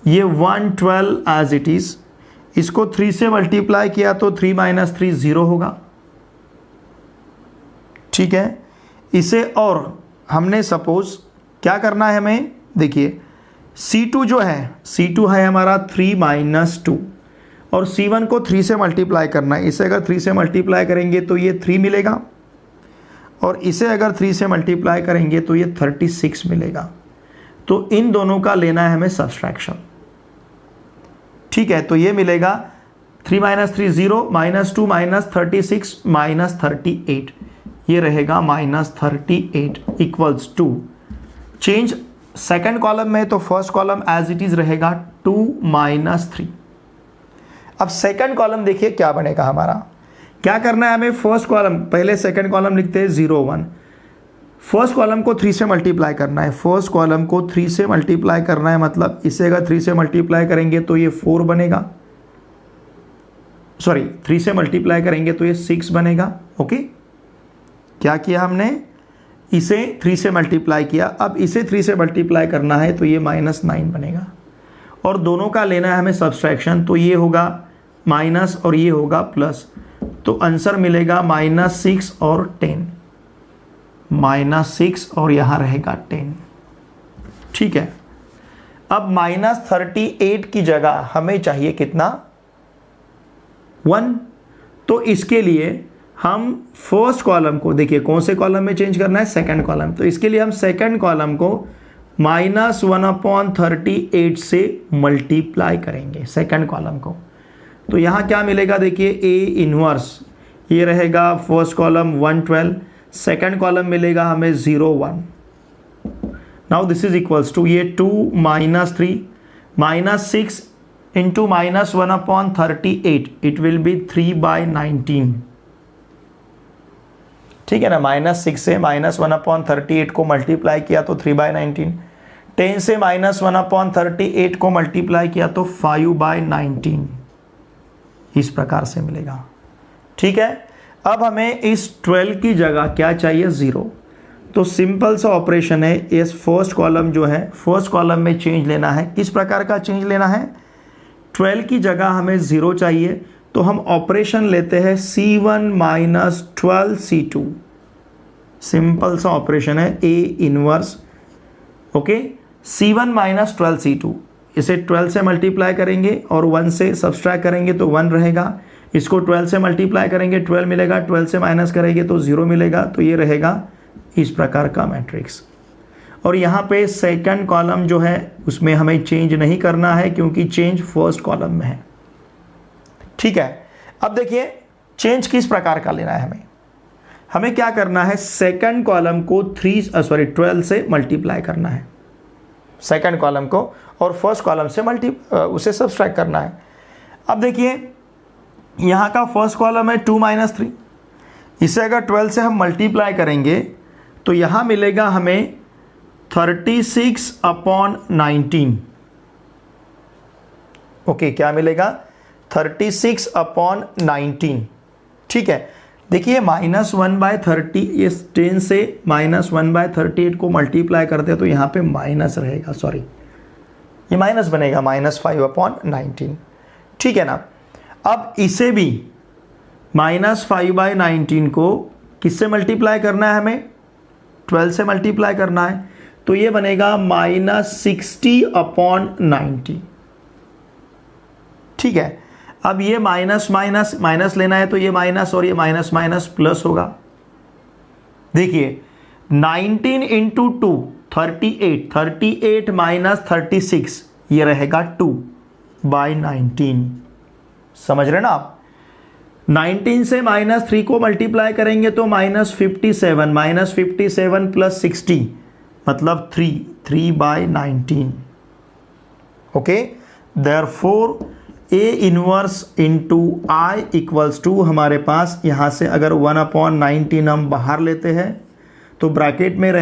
ये 112 एज इट इज, इसको 3 से मल्टीप्लाई किया तो 3 माइनस 3 0 होगा, ठीक है। इसे और हमने सपोज क्या करना है हमें, देखिए C2 जो है, C2 है हमारा 3 माइनस 2 और C1 को 3 से मल्टीप्लाई करना है। इसे अगर 3 से मल्टीप्लाई करेंगे तो ये 3 मिलेगा और इसे अगर 3 से मल्टीप्लाई करेंगे तो ये 36 मिलेगा। तो इन दोनों का लेना है हमें सब्सट्रैक्शन, ठीक है। तो ये मिलेगा 3 माइनस 3 0, माइनस 2 माइनस 36 माइनस 38, ये रहेगा minus 38 equals to, change second column में तो first column as it is रहेगा 2 माइनस 3। अब सेकंड कॉलम देखिए क्या बनेगा हमारा, क्या करना है हमें, फर्स्ट कॉलम पहले सेकंड कॉलम लिखते हैं 0 1, फर्स्ट कॉलम को 3 से मल्टीप्लाई करना है, फर्स्ट कॉलम को 3 से मल्टीप्लाई करना है, मतलब इसे अगर 3 से मल्टीप्लाई करेंगे तो ये 4 बनेगा, सॉरी 3 से मल्टीप्लाई करेंगे तो ये 6 बनेगा, ओके। क्या किया हमने, इसे 3 से मल्टीप्लाई किया, अब इसे 3 से मल्टीप्लाई करना है तो ये -9 बनेगा और दोनों का लेना है हमें सब्सट्रैक्शन, तो ये होगा माइनस और ये होगा प्लस, तो आंसर मिलेगा -6 और 10, -6 और यहाँ रहेगा 10, ठीक है। अब -38 की जगह हमें चाहिए कितना, 1, तो इसके लिए हम फर्स्ट कॉलम को देखिए कौन से कॉलम में चेंज करना है, सेकंड कॉलम, तो इसके लिए हम सेकंड कॉलम को -1/38 से मल्टीप्लाई करेंगे सेकंड कॉलम को। तो यहाँ क्या मिलेगा देखिए, A इनवर्स, ये रहेगा फर्स्ट कॉलम 112, सेकंड कॉलम मिलेगा हमें 0 1। Now this is equals to ये 2 minus 3 minus 6 into -1/38, it will be 3/19, ठीक है ना। -6 से -1/38 को मल्टीप्लाई किया तो 3/19, 10 से -1/38 को मल्टीप्लाई किया तो 5/19, इस प्रकार से मिलेगा, ठीक है। अब हमें इस 12 की जगह क्या चाहिए, 0, तो सिंपल सा ऑपरेशन है, इस फर्स्ट कॉलम जो है फर्स्ट कॉलम में चेंज लेना है। किस प्रकार का चेंज लेना है, 12 की जगह हमें 0 चाहिए, तो हम ऑपरेशन लेते हैं C1 माइनस 12 C2, सिंपल सा ऑपरेशन है A inverse, okay, C1 minus 12 C2, इसे 12 से मल्टीप्लाई करेंगे और 1 से सब्सट्रैक्ट करेंगे तो 1 रहेगा, इसको 12 से मल्टीप्लाई करेंगे 12 मिलेगा, 12 से माइनस करेंगे तो 0 मिलेगा, तो ये रहेगा इस प्रकार का मैट्रिक्स। और यहाँ पे सेकंड कॉलम जो है उसमें हमें चेंज नहीं करना है क्योंकि चेंज फर्स्ट कॉलम में है, ठीक है। अब देखिए चेंज किस प्रकार का लेना है, हमें क्या करना है, सेकंड कॉलम को 12 से मल्टीप्लाई करना है सेकंड कॉलम को, और फर्स्ट कॉलम से उसे सब्सट्रैक्ट करना है। अब देखिए यहाँ का फर्स्ट कॉलम है 2 माइनस 3, इसे अगर 12 से हम मल्टीप्लाई करेंगे तो यहाँ मिलेगा हमें 36/19, ओके, क्या मिलेगा 36/19, ठीक है। देखिए -1/30, ये 10 से -1/38 को मल्टीप्लाई करते हैं तो यहाँ पे माइनस रहेगा, सॉरी ये माइनस बनेगा, -5/19, ठीक है ना। अब इसे भी -5/19 को किससे मल्टीप्लाई करना है, हमें 12 से मल्टीप्लाई करना है, तो ये बनेगा -60/90, ठीक है। अब ये माइनस लेना है तो ये माइनस और ये माइनस प्लस होगा। देखिए 19 इंटू 2 38 माइनस 36, ये रहेगा 2/19, समझ रहे ना आप। 19 से -3 को मल्टीप्लाई करेंगे तो -57, -57 + 60 मतलब 3/19। Okay, therefore A inverse into I equals to हमारे पास यहाँ से अगर 1/19 हम बाहर लेते हैं तो ब्रैकेट में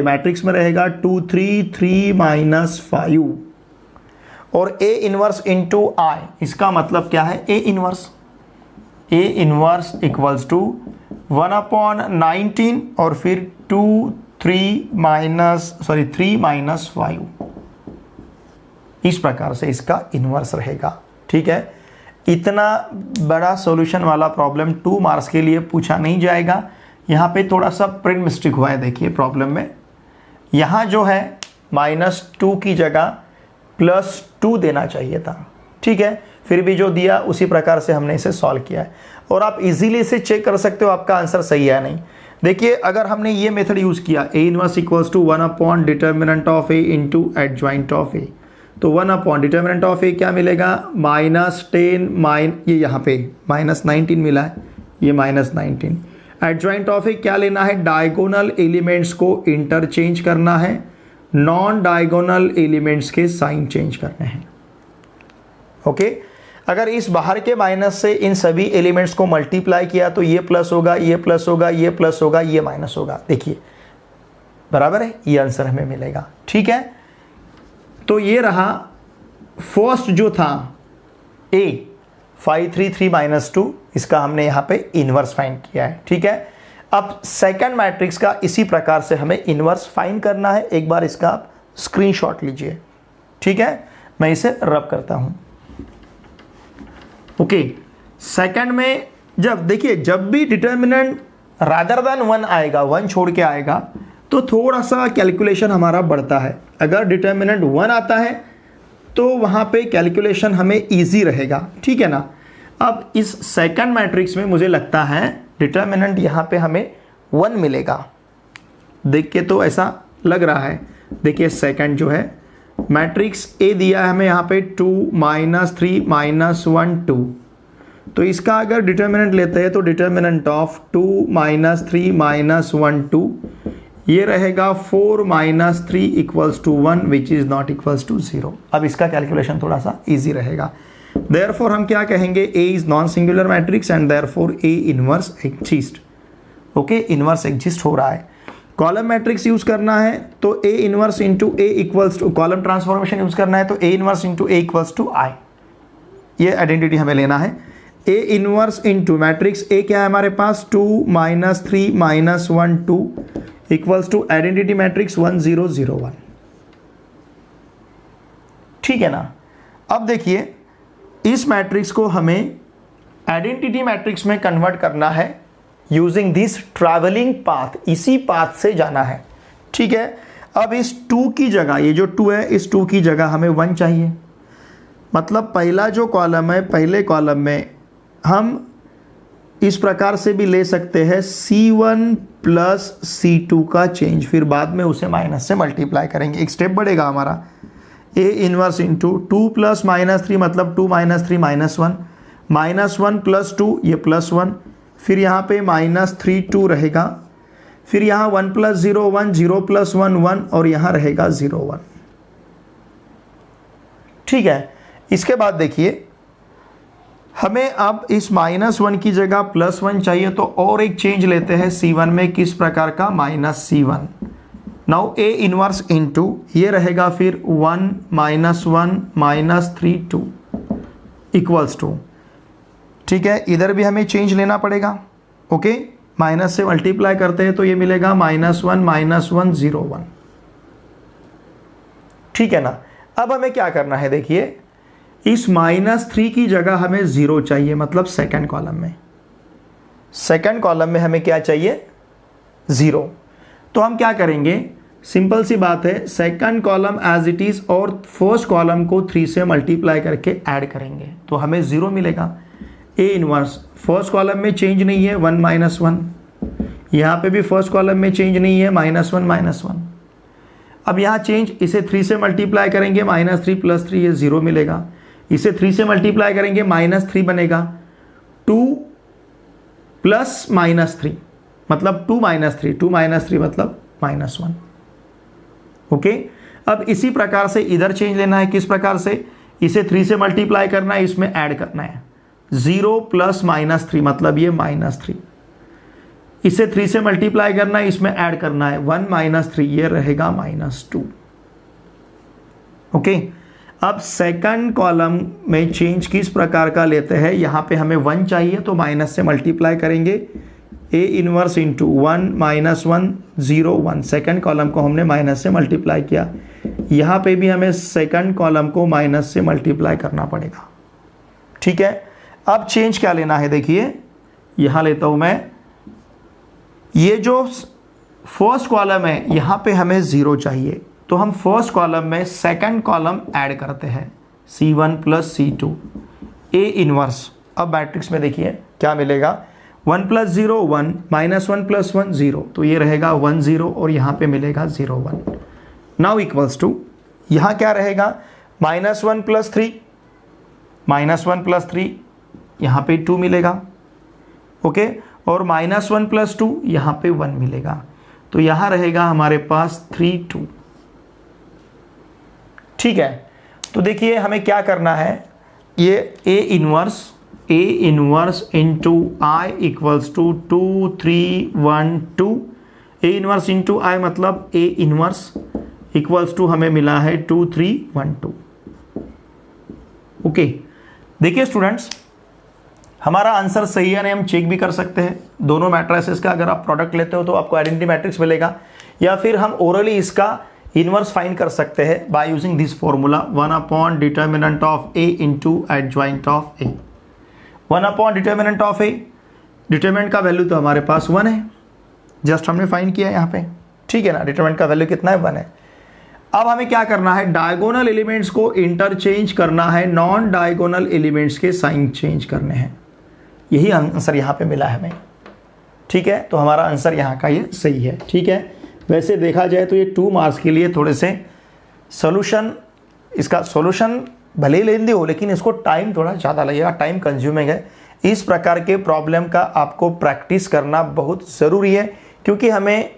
मैट्रिक्स में रहेगा 2 3 3 -5 और A इनवर्स इंटू I, इसका मतलब क्या है? A इनवर्स इक्वल्स टू 1/19 और फिर 3 -5, इस प्रकार से इसका इनवर्स रहेगा। ठीक है, इतना बड़ा सॉल्यूशन वाला प्रॉब्लम 2 मार्क्स के लिए पूछा नहीं जाएगा। यहाँ पे थोड़ा सा प्रिंट मिस्टेक हुआ है, देखिए प्रॉब्लम में यहाँ जो है -2 की जगह +2 देना चाहिए था। ठीक है, फिर भी जो दिया उसी प्रकार से हमने इसे सॉल्व किया है और आप इजीली इसे चेक कर सकते हो आपका आंसर सही है नहीं। देखिए, अगर हमने ये मेथड यूज़ किया A इनवर्स इक्वल्स टू 1/डिटर्मिनेंट of A into adjoint of A, तो 1/डिटर्मिनेंट ऑफ A क्या मिलेगा? -10 ये यहाँ पे -19 मिला है, ये -19। एडजॉइंट ऑफ A क्या लेना है? डायगोनल एलिमेंट्स को इंटरचेंज करना है, नॉन डायगोनल एलिमेंट्स के साइन चेंज करने हैं। ओके, अगर इस बाहर के माइनस से इन सभी एलिमेंट्स को मल्टीप्लाई किया तो ये प्लस होगा, ये प्लस होगा, ये प्लस होगा, ये माइनस होगा। देखिए बराबर है, ये आंसर हमें मिलेगा। ठीक है, तो ये रहा फर्स्ट जो था A 533 - 2, इसका हमने यहाँ पे इनवर्स फाइंड किया है। ठीक है, अब सेकंड मैट्रिक्स का इसी प्रकार से हमें इनवर्स फाइंड करना है। एक बार इसका आप स्क्रीनशॉट लीजिए। ठीक है, मैं इसे रब करता हूँ। ओके, सेकंड में जब देखिए जब भी डिटर्मिनेंट रादर देन 1 आएगा, 1 छोड़ के आएगा, तो थोड़ा सा कैलकुलेशन हमारा बढ़ता है। अगर डिटर्मिनेंट 1 आता है तो वहाँ पे कैलकुलेशन हमें इजी रहेगा। ठीक है ना। अब इस सेकंड मैट्रिक्स में मुझे लगता है डिटर्मिनेंट यहाँ पे हमें 1 मिलेगा। देख के तो ऐसा लग रहा है। देखिए सेकंड जो है मैट्रिक्स A दिया है हमें यहाँ पे 2 -3 -1 2, तो इसका अगर डिटर्मिनेंट लेते हैं तो डिटर्मिनेंट ऑफ 2 -3 -1 2 ये रहेगा 4 -3 equals to 1 which is not equals to 0। अब इसका कैलकुलेशन थोड़ा सा इजी रहेगा। देयरफॉर हम क्या कहेंगे, A is non singular matrix and therefore A inverse exist. Okay, inverse exist हो रहा है। कॉलम मैट्रिक्स यूज करना है तो A inverse into A equals to, column transformation use करना है तो A inverse into A equals to I, ये आइडेंटिटी हमें लेना है। A inverse into matrix A क्या है हमारे पास 2 -3 -1 2 इक्वल्स टू आइडेंटिटी मैट्रिक्स 1 0 0 1। ठीक है ना। अब देखिए इस मैट्रिक्स को हमें आइडेंटिटी मैट्रिक्स में कन्वर्ट करना है यूजिंग दिस ट्रैवलिंग पाथ, इसी पाथ से जाना है। ठीक है, अब इस 2 की जगह, ये जो 2 है इस 2 की जगह हमें 1 चाहिए। मतलब पहला जो कॉलम है, पहले कॉलम में हम इस प्रकार से भी ले सकते हैं C1 प्लस C2 का चेंज, फिर बाद में उसे माइनस से मल्टीप्लाई करेंगे, एक स्टेप बढ़ेगा हमारा। A इनवर्स इंटू 2 प्लस -3 मतलब 2 -3 -1 -1 प्लस 2 ये +1, फिर यहाँ पे -3 2 रहेगा, फिर यहाँ 1 + 0 1 0 + 1 1 और यहाँ रहेगा 0 1। ठीक है, इसके बाद देखिए हमें अब इस -1 की जगह +1 चाहिए तो और एक चेंज लेते हैं C1 में, किस प्रकार का -C1। Now A inverse into ये रहेगा फिर 1 -1 -3 2 इक्वल्स टू, ठीक है, इधर भी हमें चेंज लेना पड़ेगा। ओके, माइनस से मल्टीप्लाई करते हैं तो ये मिलेगा -1 -1 0 1। ठीक है ना। अब हमें क्या करना है, देखिए इस -3 की जगह हमें 0 चाहिए, मतलब सेकंड कॉलम में, सेकंड कॉलम में हमें क्या चाहिए 0। तो हम क्या करेंगे, सिंपल सी बात है, second column as it is और फर्स्ट कॉलम को 3 से मल्टीप्लाई करके ऐड करेंगे तो हमें 0 मिलेगा। A इनवर्स फर्स्ट कॉलम में चेंज नहीं है 1 -1, यहाँ पे भी फर्स्ट कॉलम में चेंज नहीं है -1 -1। अब यहाँ चेंज, इसे 3 से मल्टीप्लाई करेंगे -3 + 3 ये 0 मिलेगा, इसे 3 से मल्टीप्लाई करेंगे -3 बनेगा, 2 प्लस -3 मतलब 2 -3, 2 -3 मतलब -1। ओके, अब इसी प्रकार से इधर चेंज लेना है। किस प्रकार से? इसे 3 से मल्टीप्लाई करना है, इसमें ऐड करना है। 0 प्लस -3 मतलब ये -3। इसे 3 से मल्टीप्लाई करना है, इसमें ऐड करना है 1 -3, ये रहेगा -2। ओके, अब सेकंड कॉलम में चेंज किस प्रकार का लेते हैं? यहाँ पे हमें 1 चाहिए तो माइनस से मल्टीप्लाई करेंगे। A inverse into 1 -1 0 1, second column को हमने माइनस से मल्टीप्लाई किया। यहाँ पे भी हमें सेकंड कॉलम को माइनस से मल्टीप्लाई करना पड़ेगा। ठीक है, अब चेंज क्या लेना है? देखिए यहाँ लेता हूँ मैं, ये जो फर्स्ट कॉलम है यहाँ पे हमें 0 चाहिए, तो हम फर्स्ट कॉलम में सेकंड कॉलम ऐड करते हैं, C1 plus C2 A inverse. अब मैट्रिक्स में देखिए क्या मिलेगा, 1 + 0 1 -1 + 1 0, तो ये रहेगा 1 0 और यहाँ पे मिलेगा 0 1। नाउ इक्वल्स टू यहाँ क्या रहेगा, -1 + 3, -1 + 3 यहाँ पे 2 मिलेगा। ओके, और -1 + 2 यहाँ पे 1 मिलेगा, तो यहाँ रहेगा हमारे पास 3 2। ठीक है, तो देखिए हमें क्या करना है, ये A inverse into I equals to 2 3 1 2। A inverse into I मतलब A इनवर्स इक्वल्स टू हमें मिला है 2 3 1 2। ओके, देखिए स्टूडेंट्स, हमारा आंसर सही है नहीं हम चेक भी कर सकते हैं। दोनों मैट्रिसेस का अगर आप प्रोडक्ट लेते हो तो आपको आइडेंटिटी मैट्रिक्स मिलेगा, या फिर हम ओरली इसका इनवर्स फाइंड कर सकते हैं by using this formula 1 determinant of A into adjoint of A। 1 determinant of A, determinant का वैल्यू तो हमारे पास 1 है, जस्ट हमने फाइंड किया यहाँ पे। ठीक है ना, डिटर्मिनेंट का वैल्यू कितना है, 1 है। अब हमें क्या करना है, डायगोनल एलिमेंट्स को इंटरचेंज करना है, नॉन डायगोनल एलिमेंट्स के साइन चेंज करने हैं। यही आंसर यहाँ पे मिला है हमें। ठीक है, तो हमारा आंसर यहाँ का ये सही है। ठीक है, वैसे देखा जाए तो ये 2 मार्क्स के लिए थोड़े से सोल्यूशन, इसका सोल्यूशन भले ही लेंदी हो लेकिन इसको टाइम थोड़ा ज़्यादा लगेगा, टाइम कंज्यूमिंग है। इस प्रकार के प्रॉब्लम का आपको प्रैक्टिस करना बहुत ज़रूरी है, क्योंकि हमें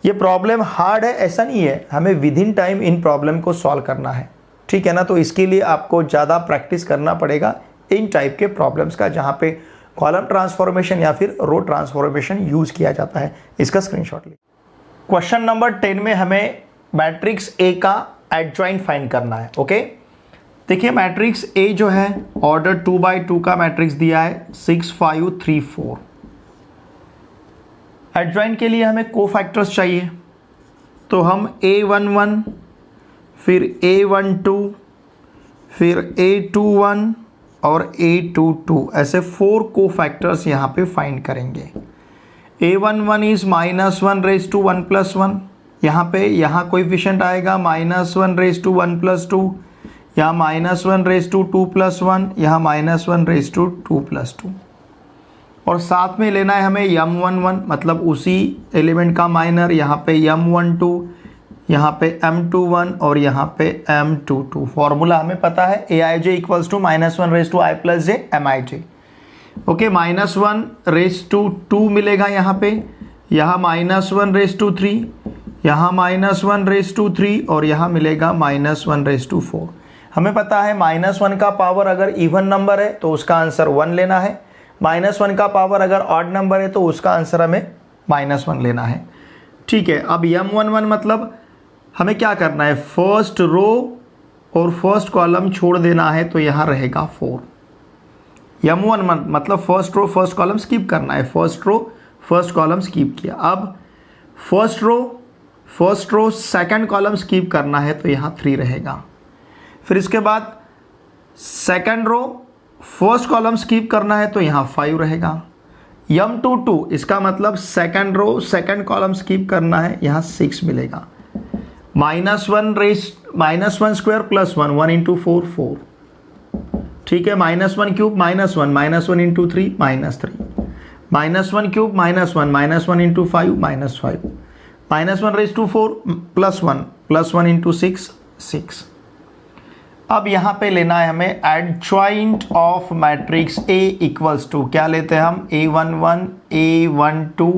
ये प्रॉब्लम हार्ड है ऐसा नहीं है, हमें with in time in problem को सॉल्व करना है। ठीक है ना, तो इसके लिए आपको ज़्यादा प्रैक्टिस करना पड़ेगा इन टाइप के प्रॉब्लम्स का, जहाँ पे कॉलम ट्रांसफॉर्मेशन या फिर रो ट्रांसफॉर्मेशन यूज़ किया जाता है। इसका स्क्रीनशॉट लीजिए। क्वेश्चन नंबर 10 में हमें मैट्रिक्स A का एडजॉइंट फाइंड करना है। ओके, देखिए मैट्रिक्स A जो है ऑर्डर 2x2 का मैट्रिक्स दिया है 6 5 3 4। एडजॉइंट के लिए हमें कोफैक्टर्स चाहिए, तो हम A11 फिर A12 फिर A21 और A22 ऐसे 4 कोफैक्टर्स यहाँ पे फाइंड करेंगे। A11 इज -1 + 1 यहाँ पे, यहाँ कोएफिशिएंट आएगा -1 = 1 + 2, यहाँ -1 = 2 + 1, यहाँ -1 = 2 + 2, और साथ में लेना है हमें M11 मतलब उसी एलिमेंट का माइनर, यहाँ पे M12, यहाँ पे M21 और यहाँ पे M22। फॉर्मूला हमें पता है Aij = -1 + I + j Mij। Okay, -1 = 2 मिलेगा यहाँ पे, यहाँ -1 = 3, यहाँ -1 = 3 और यहाँ मिलेगा -1 = 4। हमें पता है -1 का पावर अगर इवन नंबर है तो उसका आंसर 1 लेना है, -1 का पावर अगर ऑड नंबर है तो उसका आंसर हमें -1 लेना है। ठीक है, अब M11 मतलब हमें क्या करना है, फर्स्ट रो और फर्स्ट कॉलम छोड़ देना है, तो यहाँ रहेगा 4। M11 मतलब first row first column skip करना है, first row first column skip किया। अब first row second column skip करना है, तो यहाँ 3 रहेगा। फिर इसके बाद second row first column skip करना है, तो यहाँ 5 रहेगा। M22 इसका मतलब second row second column skip करना है, यहाँ 6 मिलेगा। -1 स्क्वायर + 1 1 × 4 4। ठीक है, -1³ -1 -1 × 3 -3 -1³ -1 -1 × 5 -5 -1 + 4 +1 +1 × 6 6। अब यहाँ पे लेना है हमें adjoint of matrix A equals to, क्या लेते हैं हम, A11 A12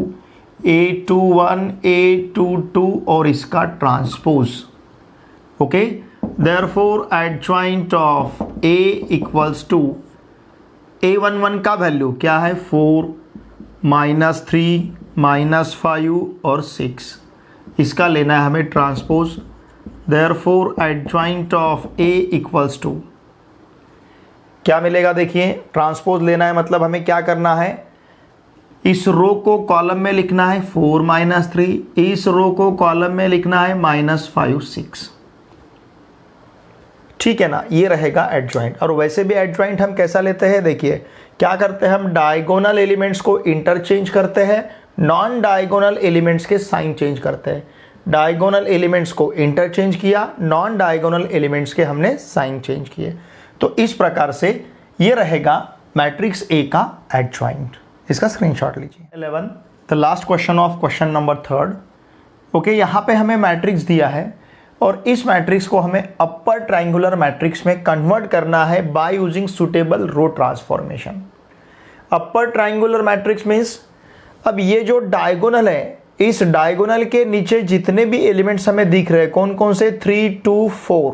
A21 A22 और इसका transpose. Okay, therefore adjoint of A equals to A11 का वैल्यू क्या है, 4 -3 -5 और 6, इसका लेना है हमें transpose. Therefore adjoint of A equals to क्या मिलेगा, देखिए ट्रांसपोज लेना है मतलब हमें क्या करना है, इस रो को कॉलम में लिखना है 4 -3, इस रो को कॉलम में लिखना है -5 6, ठीक है ना, ये रहेगा एडजॉइंट। और वैसे भी एडजॉइंट हम कैसा लेते हैं, देखिए क्या करते हैं, हम डायगोनल एलिमेंट्स को इंटरचेंज करते हैं, नॉन डायगोनल एलिमेंट्स के साइन चेंज करते हैं। डायगोनल एलिमेंट्स को इंटरचेंज किया, नॉन डायगोनल एलिमेंट्स के हमने साइन चेंज किए। तो इस प्रकार से ये रहेगा मैट्रिक्स ए का एडजॉइंट। इसका स्क्रीनशॉट लीजिए। 11 the last question of question number 3। Okay, यहाँ पे हमें मैट्रिक्स दिया है और इस मैट्रिक्स को हमें अपर ट्रायंगुलर मैट्रिक्स में कन्वर्ट करना है by using suitable row transformation. Upper triangular matrix means अब ये जो डायगोनल है, इस डायगोनल के नीचे जितने भी एलिमेंट्स हमें दिख रहे हैं, कौन कौन से, 3 2 4,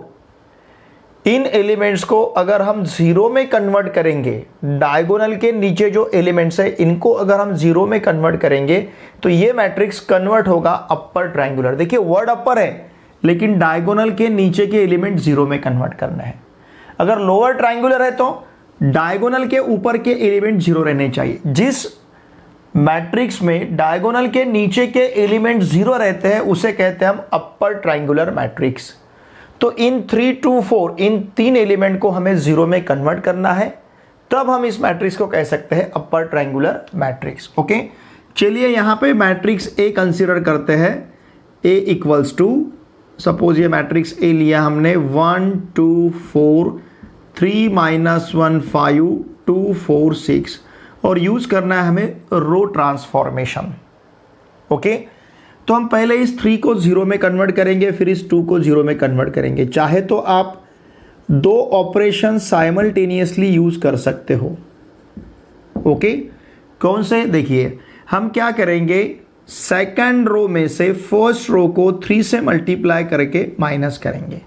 इन एलिमेंट्स को अगर हम जीरो में कन्वर्ट करेंगे, डायगोनल के नीचे जो एलिमेंट्स है इनको अगर हम जीरो में कन्वर्ट करेंगे तो ये मैट्रिक्स कन्वर्ट होगा अपर ट्रायंगुलर। देखिए वर्ड अपर है लेकिन डायगोनल के नीचे के एलिमेंट जीरो में कन्वर्ट करना है। अगर लोअर ट्रायंगुलर है तो डायगोनल के ऊपर के एलिमेंट जीरो रहने चाहिए। जिस मैट्रिक्स में डायगोनल के नीचे के एलिमेंट जीरो रहते हैं उसे कहते हैं हम अपर ट्रायंगुलर मैट्रिक्स। तो इन 3 2 4 इन तीन एलिमेंट को हमें जीरो में कन्वर्ट करना है, तब हम इस मैट्रिक्स को कह सकते हैं अपर ट्रायंगुलर मैट्रिक्स। ओके, चलिए यहाँ पे मैट्रिक्स ए कंसीडर करते हैं। ए इक्वल्स टू, सपोज ये मैट्रिक्स ए लिया हमने, 1 2 4 3 -1 5 2 4 6 और यूज करना है हमें रो ट्रांसफॉर्मेशन। ओके, तो हम पहले इस 3 को जीरो में कन्वर्ट करेंगे, फिर इस 2 को जीरो में कन्वर्ट करेंगे। चाहे तो आप दो ऑपरेशन साइमल्टेनियसली यूज कर सकते हो। ओके, कौन से, देखिए हम क्या करेंगे, सेकंड रो में से फर्स्ट रो को 3 से मल्टीप्लाई करके माइनस करेंगे।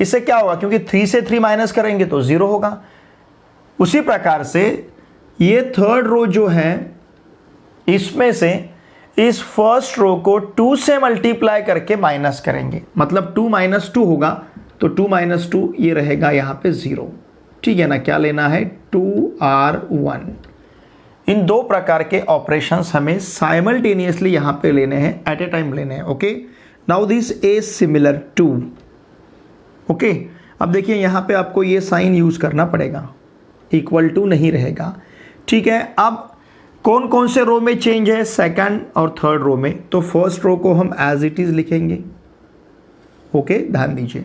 इससे क्या होगा, क्योंकि 3 से 3 माइनस करेंगे तो 0 होगा। उसी प्रकार से ये थर्ड रो जो है इसमें से इस फर्स्ट रो को 2 से मल्टीप्लाई करके माइनस करेंगे, मतलब 2 - 2 होगा, तो 2 - 2 ये रहेगा यहाँ पे 0, ठीक है ना। क्या लेना है, 2R1। इन दो प्रकार के ऑपरेशंस हमें साइमल्टेनियसली यहाँ पे लेने हैं, एट ए टाइम लेने हैं। Okay, now this is similar to. Okay, अब देखिए यहाँ पे आपको ये साइन यूज करना पड़ेगा, इक्वल टू नहीं रहेगा, ठीक है। अब कौन कौन से रो में चेंज है, सेकंड और थर्ड रो में, तो फर्स्ट रो को हम एज इट इज लिखेंगे। ओके, ध्यान दीजिए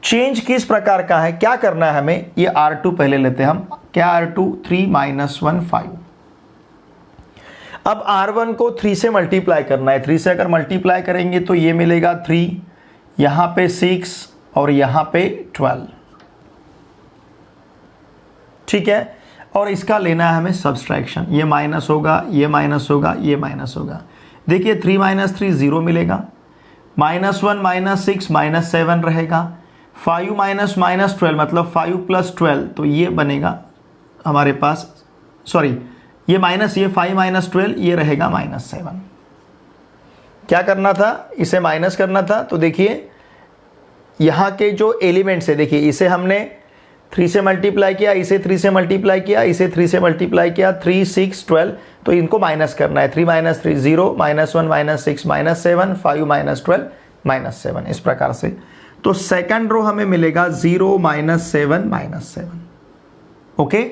चेंज किस प्रकार का है, क्या करना है हमें, ये R2 पहले लेते हैं हम, क्या R2, 3 -1 5। अब R1 को 3 से मल्टीप्लाई करना है, 3 से अगर मल्टीप्लाई करेंगे तो ये मिलेगा 3, यहां पे 6 और यहां पे 12, ठीक है। और इसका लेना है हमें सब्सट्रैक्शन, ये माइनस होगा, ये माइनस होगा, ये माइनस होगा। देखिए 3 - 3 0 मिलेगा, -1 -6 -7 रहेगा, 5 -12 मतलब 5 + 12, तो ये बनेगा हमारे पास, सॉरी ये माइनस, ये 5 - 12 ये रहेगा -7। क्या करना था, इसे माइनस करना था। तो देखिए यहाँ के जो एलिमेंट्स है, देखिए इसे हमने 3 से मल्टीप्लाई किया, इसे 3 से मल्टीप्लाई किया, इसे 3 से मल्टीप्लाई किया, 3 6 12, तो इनको माइनस करना है। 3 - 3 0, -1 -6 -7, 5 -12 -7, इस प्रकार से। तो सेकंड रो हमें मिलेगा 0 -7 -7। ओके,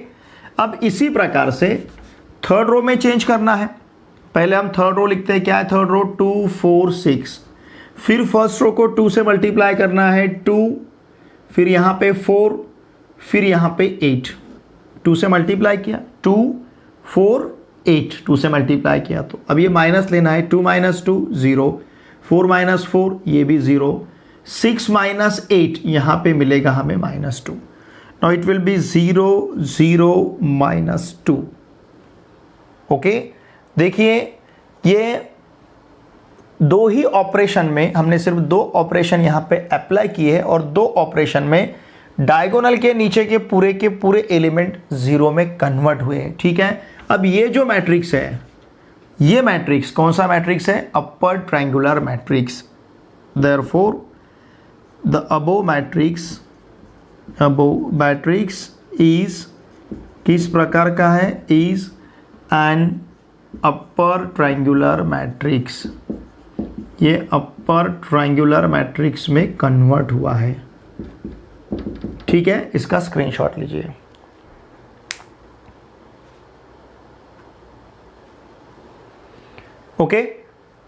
अब इसी प्रकार से थर्ड रो में चेंज करना है। पहले हम थर्ड रो लिखते हैं, क्या है थर्ड रो, 2 4 6, फिर फर्स्ट रो को 2 से मल्टीप्लाई करना है, 2, फिर यहाँ पे 4, फिर यहाँ पे 8, 2 से मल्टीप्लाई किया, 2 4 8, 2 से मल्टीप्लाई किया, तो अब ये माइनस लेना है, 2 - 2 0, 4 - 4 ये भी 0, 6 माइनस 8 यहाँ पे मिलेगा हमें -2। Now it will be 0 0 -2। Okay, देखिए ये दो ही ऑपरेशन में हमने सिर्फ 2 ऑपरेशन यहाँ पे अप्लाई किए हैं और 2 ऑपरेशन में डायगोनल के नीचे के पूरे एलिमेंट 0 में कन्वर्ट हुए हैं। ठीक है, अब ये जो मैट्रिक्स है, ये मैट्रिक्स कौन सा मैट्रिक्स है? अपर triangular matrix. Therefore the above matrix is किस प्रकार का है? Is an upper triangular matrix. ये अपर ट्रायंगुलर मैट्रिक्स में कन्वर्ट हुआ है। ठीक है, इसका स्क्रीनशॉट लीजिए। ओके,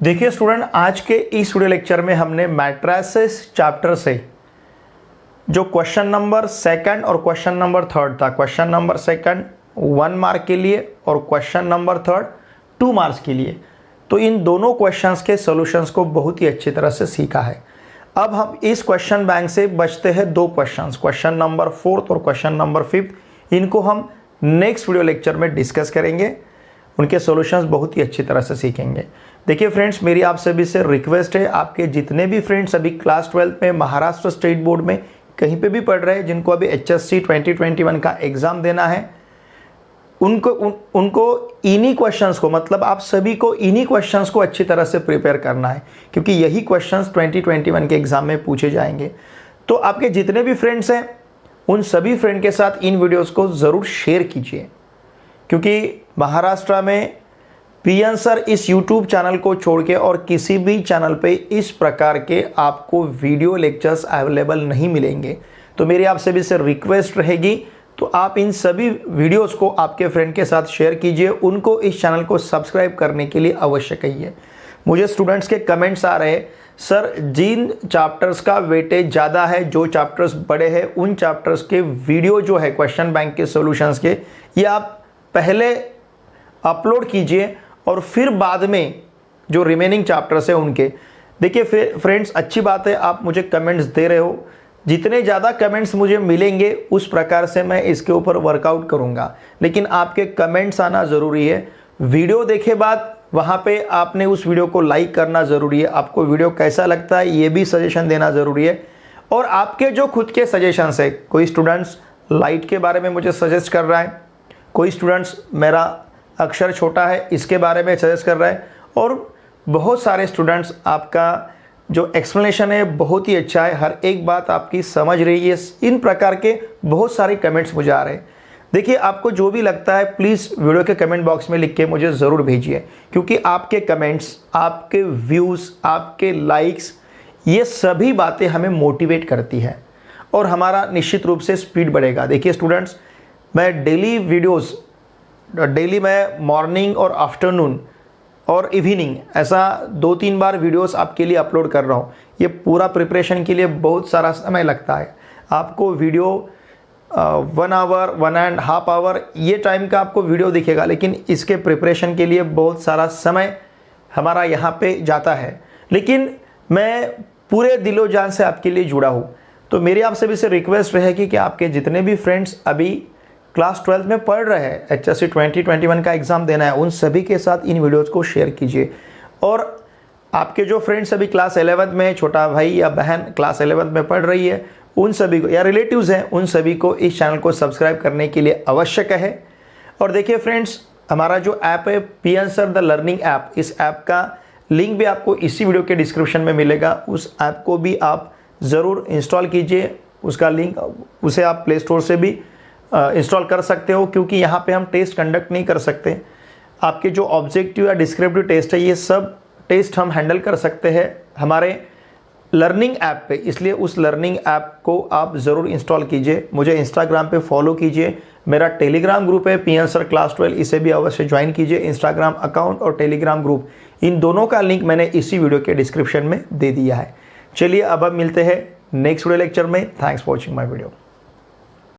देखिए स्टूडेंट, आज के इस वीडियो लेक्चर में हमने मैट्रिसेस चैप्टर से जो क्वेश्चन नंबर 2 और क्वेश्चन नंबर 3 था, क्वेश्चन नंबर 2 1 मार्क के लिए और क्वेश्चन नंबर 3 2 मार्क्स के लिए, तो इन दोनों क्वेश्चंस के सॉल्यूशंस को बहुत ही अच्छी तरह से सीखा है। अब हम इस क्वेश्चन बैंक से बचते हैं 2 क्वेश्चंस, क्वेश्चन नंबर 4 और क्वेश्चन नंबर 5। इनको हम नेक्स्ट वीडियो लेक्चर में डिस्कस करेंगे, उनके सॉल्यूशंस बहुत ही अच्छी तरह से सीखेंगे। देखिए फ्रेंड्स, मेरी आप सभी से रिक्वेस्ट है, आपके जितने भी फ्रेंड्स अभी क्लास 12 में महाराष्ट्र स्टेट बोर्ड में कहीं पे भी पढ़ रहे हैं, जिनको अभी HSC 2021 का एग्ज़ाम देना है, उनको इन्हीं क्वेश्चंस को, मतलब आप सभी को इन्हीं क्वेश्चंस को अच्छी तरह से प्रिपेयर करना है, क्योंकि यही क्वेश्चंस 2021 के एग्ज़ाम में पूछे जाएंगे। तो आपके जितने भी फ्रेंड्स हैं, उन सभी फ्रेंड के साथ इन वीडियोस को ज़रूर शेयर कीजिए, क्योंकि महाराष्ट्र में पीएन सर इस यूट्यूब चैनल को छोड़ के और किसी भी चैनल पे इस प्रकार के आपको वीडियो लेक्चर्स अवेलेबल नहीं मिलेंगे। तो मेरी आप सभी से रिक्वेस्ट रहेगी, तो आप इन सभी वीडियोस को आपके फ्रेंड के साथ शेयर कीजिए, उनको इस चैनल को सब्सक्राइब करने के लिए अवश्य कहिए। मुझे स्टूडेंट्स के कमेंट्स आ रहे हैं, सर जिन चैप्टर्स का वेटेज ज़्यादा है, जो चैप्टर्स बड़े हैं, उन चैप्टर्स के वीडियो जो है क्वेश्चन बैंक के सॉल्यूशंस के, ये आप पहले अपलोड कीजिए और फिर बाद में जो रिमेनिंग चैप्टर्स है उनके। देखिए फ्रेंड्स, अच्छी बात है आप मुझे कमेंट्स दे रहे हो, जितने ज़्यादा कमेंट्स मुझे मिलेंगे उस प्रकार से मैं इसके ऊपर वर्कआउट करूँगा, लेकिन आपके कमेंट्स आना ज़रूरी है। वीडियो देखे बाद वहाँ पे आपने उस वीडियो को लाइक करना ज़रूरी है, आपको वीडियो कैसा लगता है ये भी सजेशन देना ज़रूरी है। और आपके जो खुद के सजेशंस है, कोई स्टूडेंट्स लाइट के बारे में मुझे सजेस्ट कर रहा है, कोई स्टूडेंट्स मेरा अक्षर छोटा है इसके बारे में सजेस्ट कर रहा है, और बहुत सारे स्टूडेंट्स आपका जो एक्सप्लेनेशन है बहुत ही अच्छा है, हर एक बात आपकी समझ रही है। इन प्रकार के बहुत सारे कमेंट्स मुझे आ रहे हैं। देखिए, आपको जो भी लगता है प्लीज़ वीडियो के कमेंट बॉक्स में लिख के मुझे ज़रूर भेजिए, क्योंकि आपके कमेंट्स, आपके व्यूज़, आपके लाइक्स, ये सभी बातें हमें मोटिवेट करती है और हमारा निश्चित रूप से स्पीड बढ़ेगा। देखिए स्टूडेंट्स, मैं डेली मैं मॉर्निंग और आफ्टरनून और इवनिंग ऐसा 2-3 बार वीडियोस आपके लिए अपलोड कर रहा हूँ। ये पूरा प्रिपरेशन के लिए बहुत सारा समय लगता है। आपको वीडियो 1 आवर 1.5 आवर ये टाइम का आपको वीडियो दिखेगा, लेकिन इसके प्रिपरेशन के लिए बहुत सारा समय हमारा यहाँ पे जाता है। लेकिन मैं पूरे दिलो जान से आपके लिए जुड़ा हूँ। तो मेरी आप सभी से रिक्वेस्ट रहेगी कि आपके जितने भी फ्रेंड्स अभी क्लास 12 में पढ़ रहे हैं, HSC 2021 का एग्ज़ाम देना है, उन सभी के साथ इन वीडियोज़ को शेयर कीजिए। और आपके जो फ्रेंड्स अभी क्लास 11 में, छोटा भाई या बहन क्लास 11 में पढ़ रही है, उन सभी को, या रिलेटिव्स हैं, उन सभी को इस चैनल को सब्सक्राइब करने के लिए आवश्यक है। और देखिए फ्रेंड्स, हमारा जो ऐप है PN sir the learning app, इस ऐप का लिंक भी आपको इसी वीडियो के डिस्क्रिप्शन में मिलेगा। उस ऐप को भी आप ज़रूर इंस्टॉल कीजिए, उसका लिंक, उसे आप प्ले स्टोर से भी इंस्टॉल कर सकते हो, क्योंकि यहाँ पे हम टेस्ट कंडक्ट नहीं कर सकते। आपके जो ऑब्जेक्टिव या डिस्क्रिप्टिव टेस्ट है, ये सब टेस्ट हम हैंडल कर सकते हैं हमारे लर्निंग ऐप पे, इसलिए उस लर्निंग ऐप को आप ज़रूर इंस्टॉल कीजिए। मुझे इंस्टाग्राम पे फॉलो कीजिए, मेरा टेलीग्राम ग्रुप है पीएन सर क्लास 12, इसे भी अवश्य ज्वाइन कीजिए। इंस्टाग्राम अकाउंट और टेलीग्राम ग्रुप, इन दोनों का लिंक मैंने इसी वीडियो के डिस्क्रिप्शन में दे दिया है। चलिए अब मिलते हैं नेक्स्ट वीडियो लेक्चर में। Thanks for watching my video.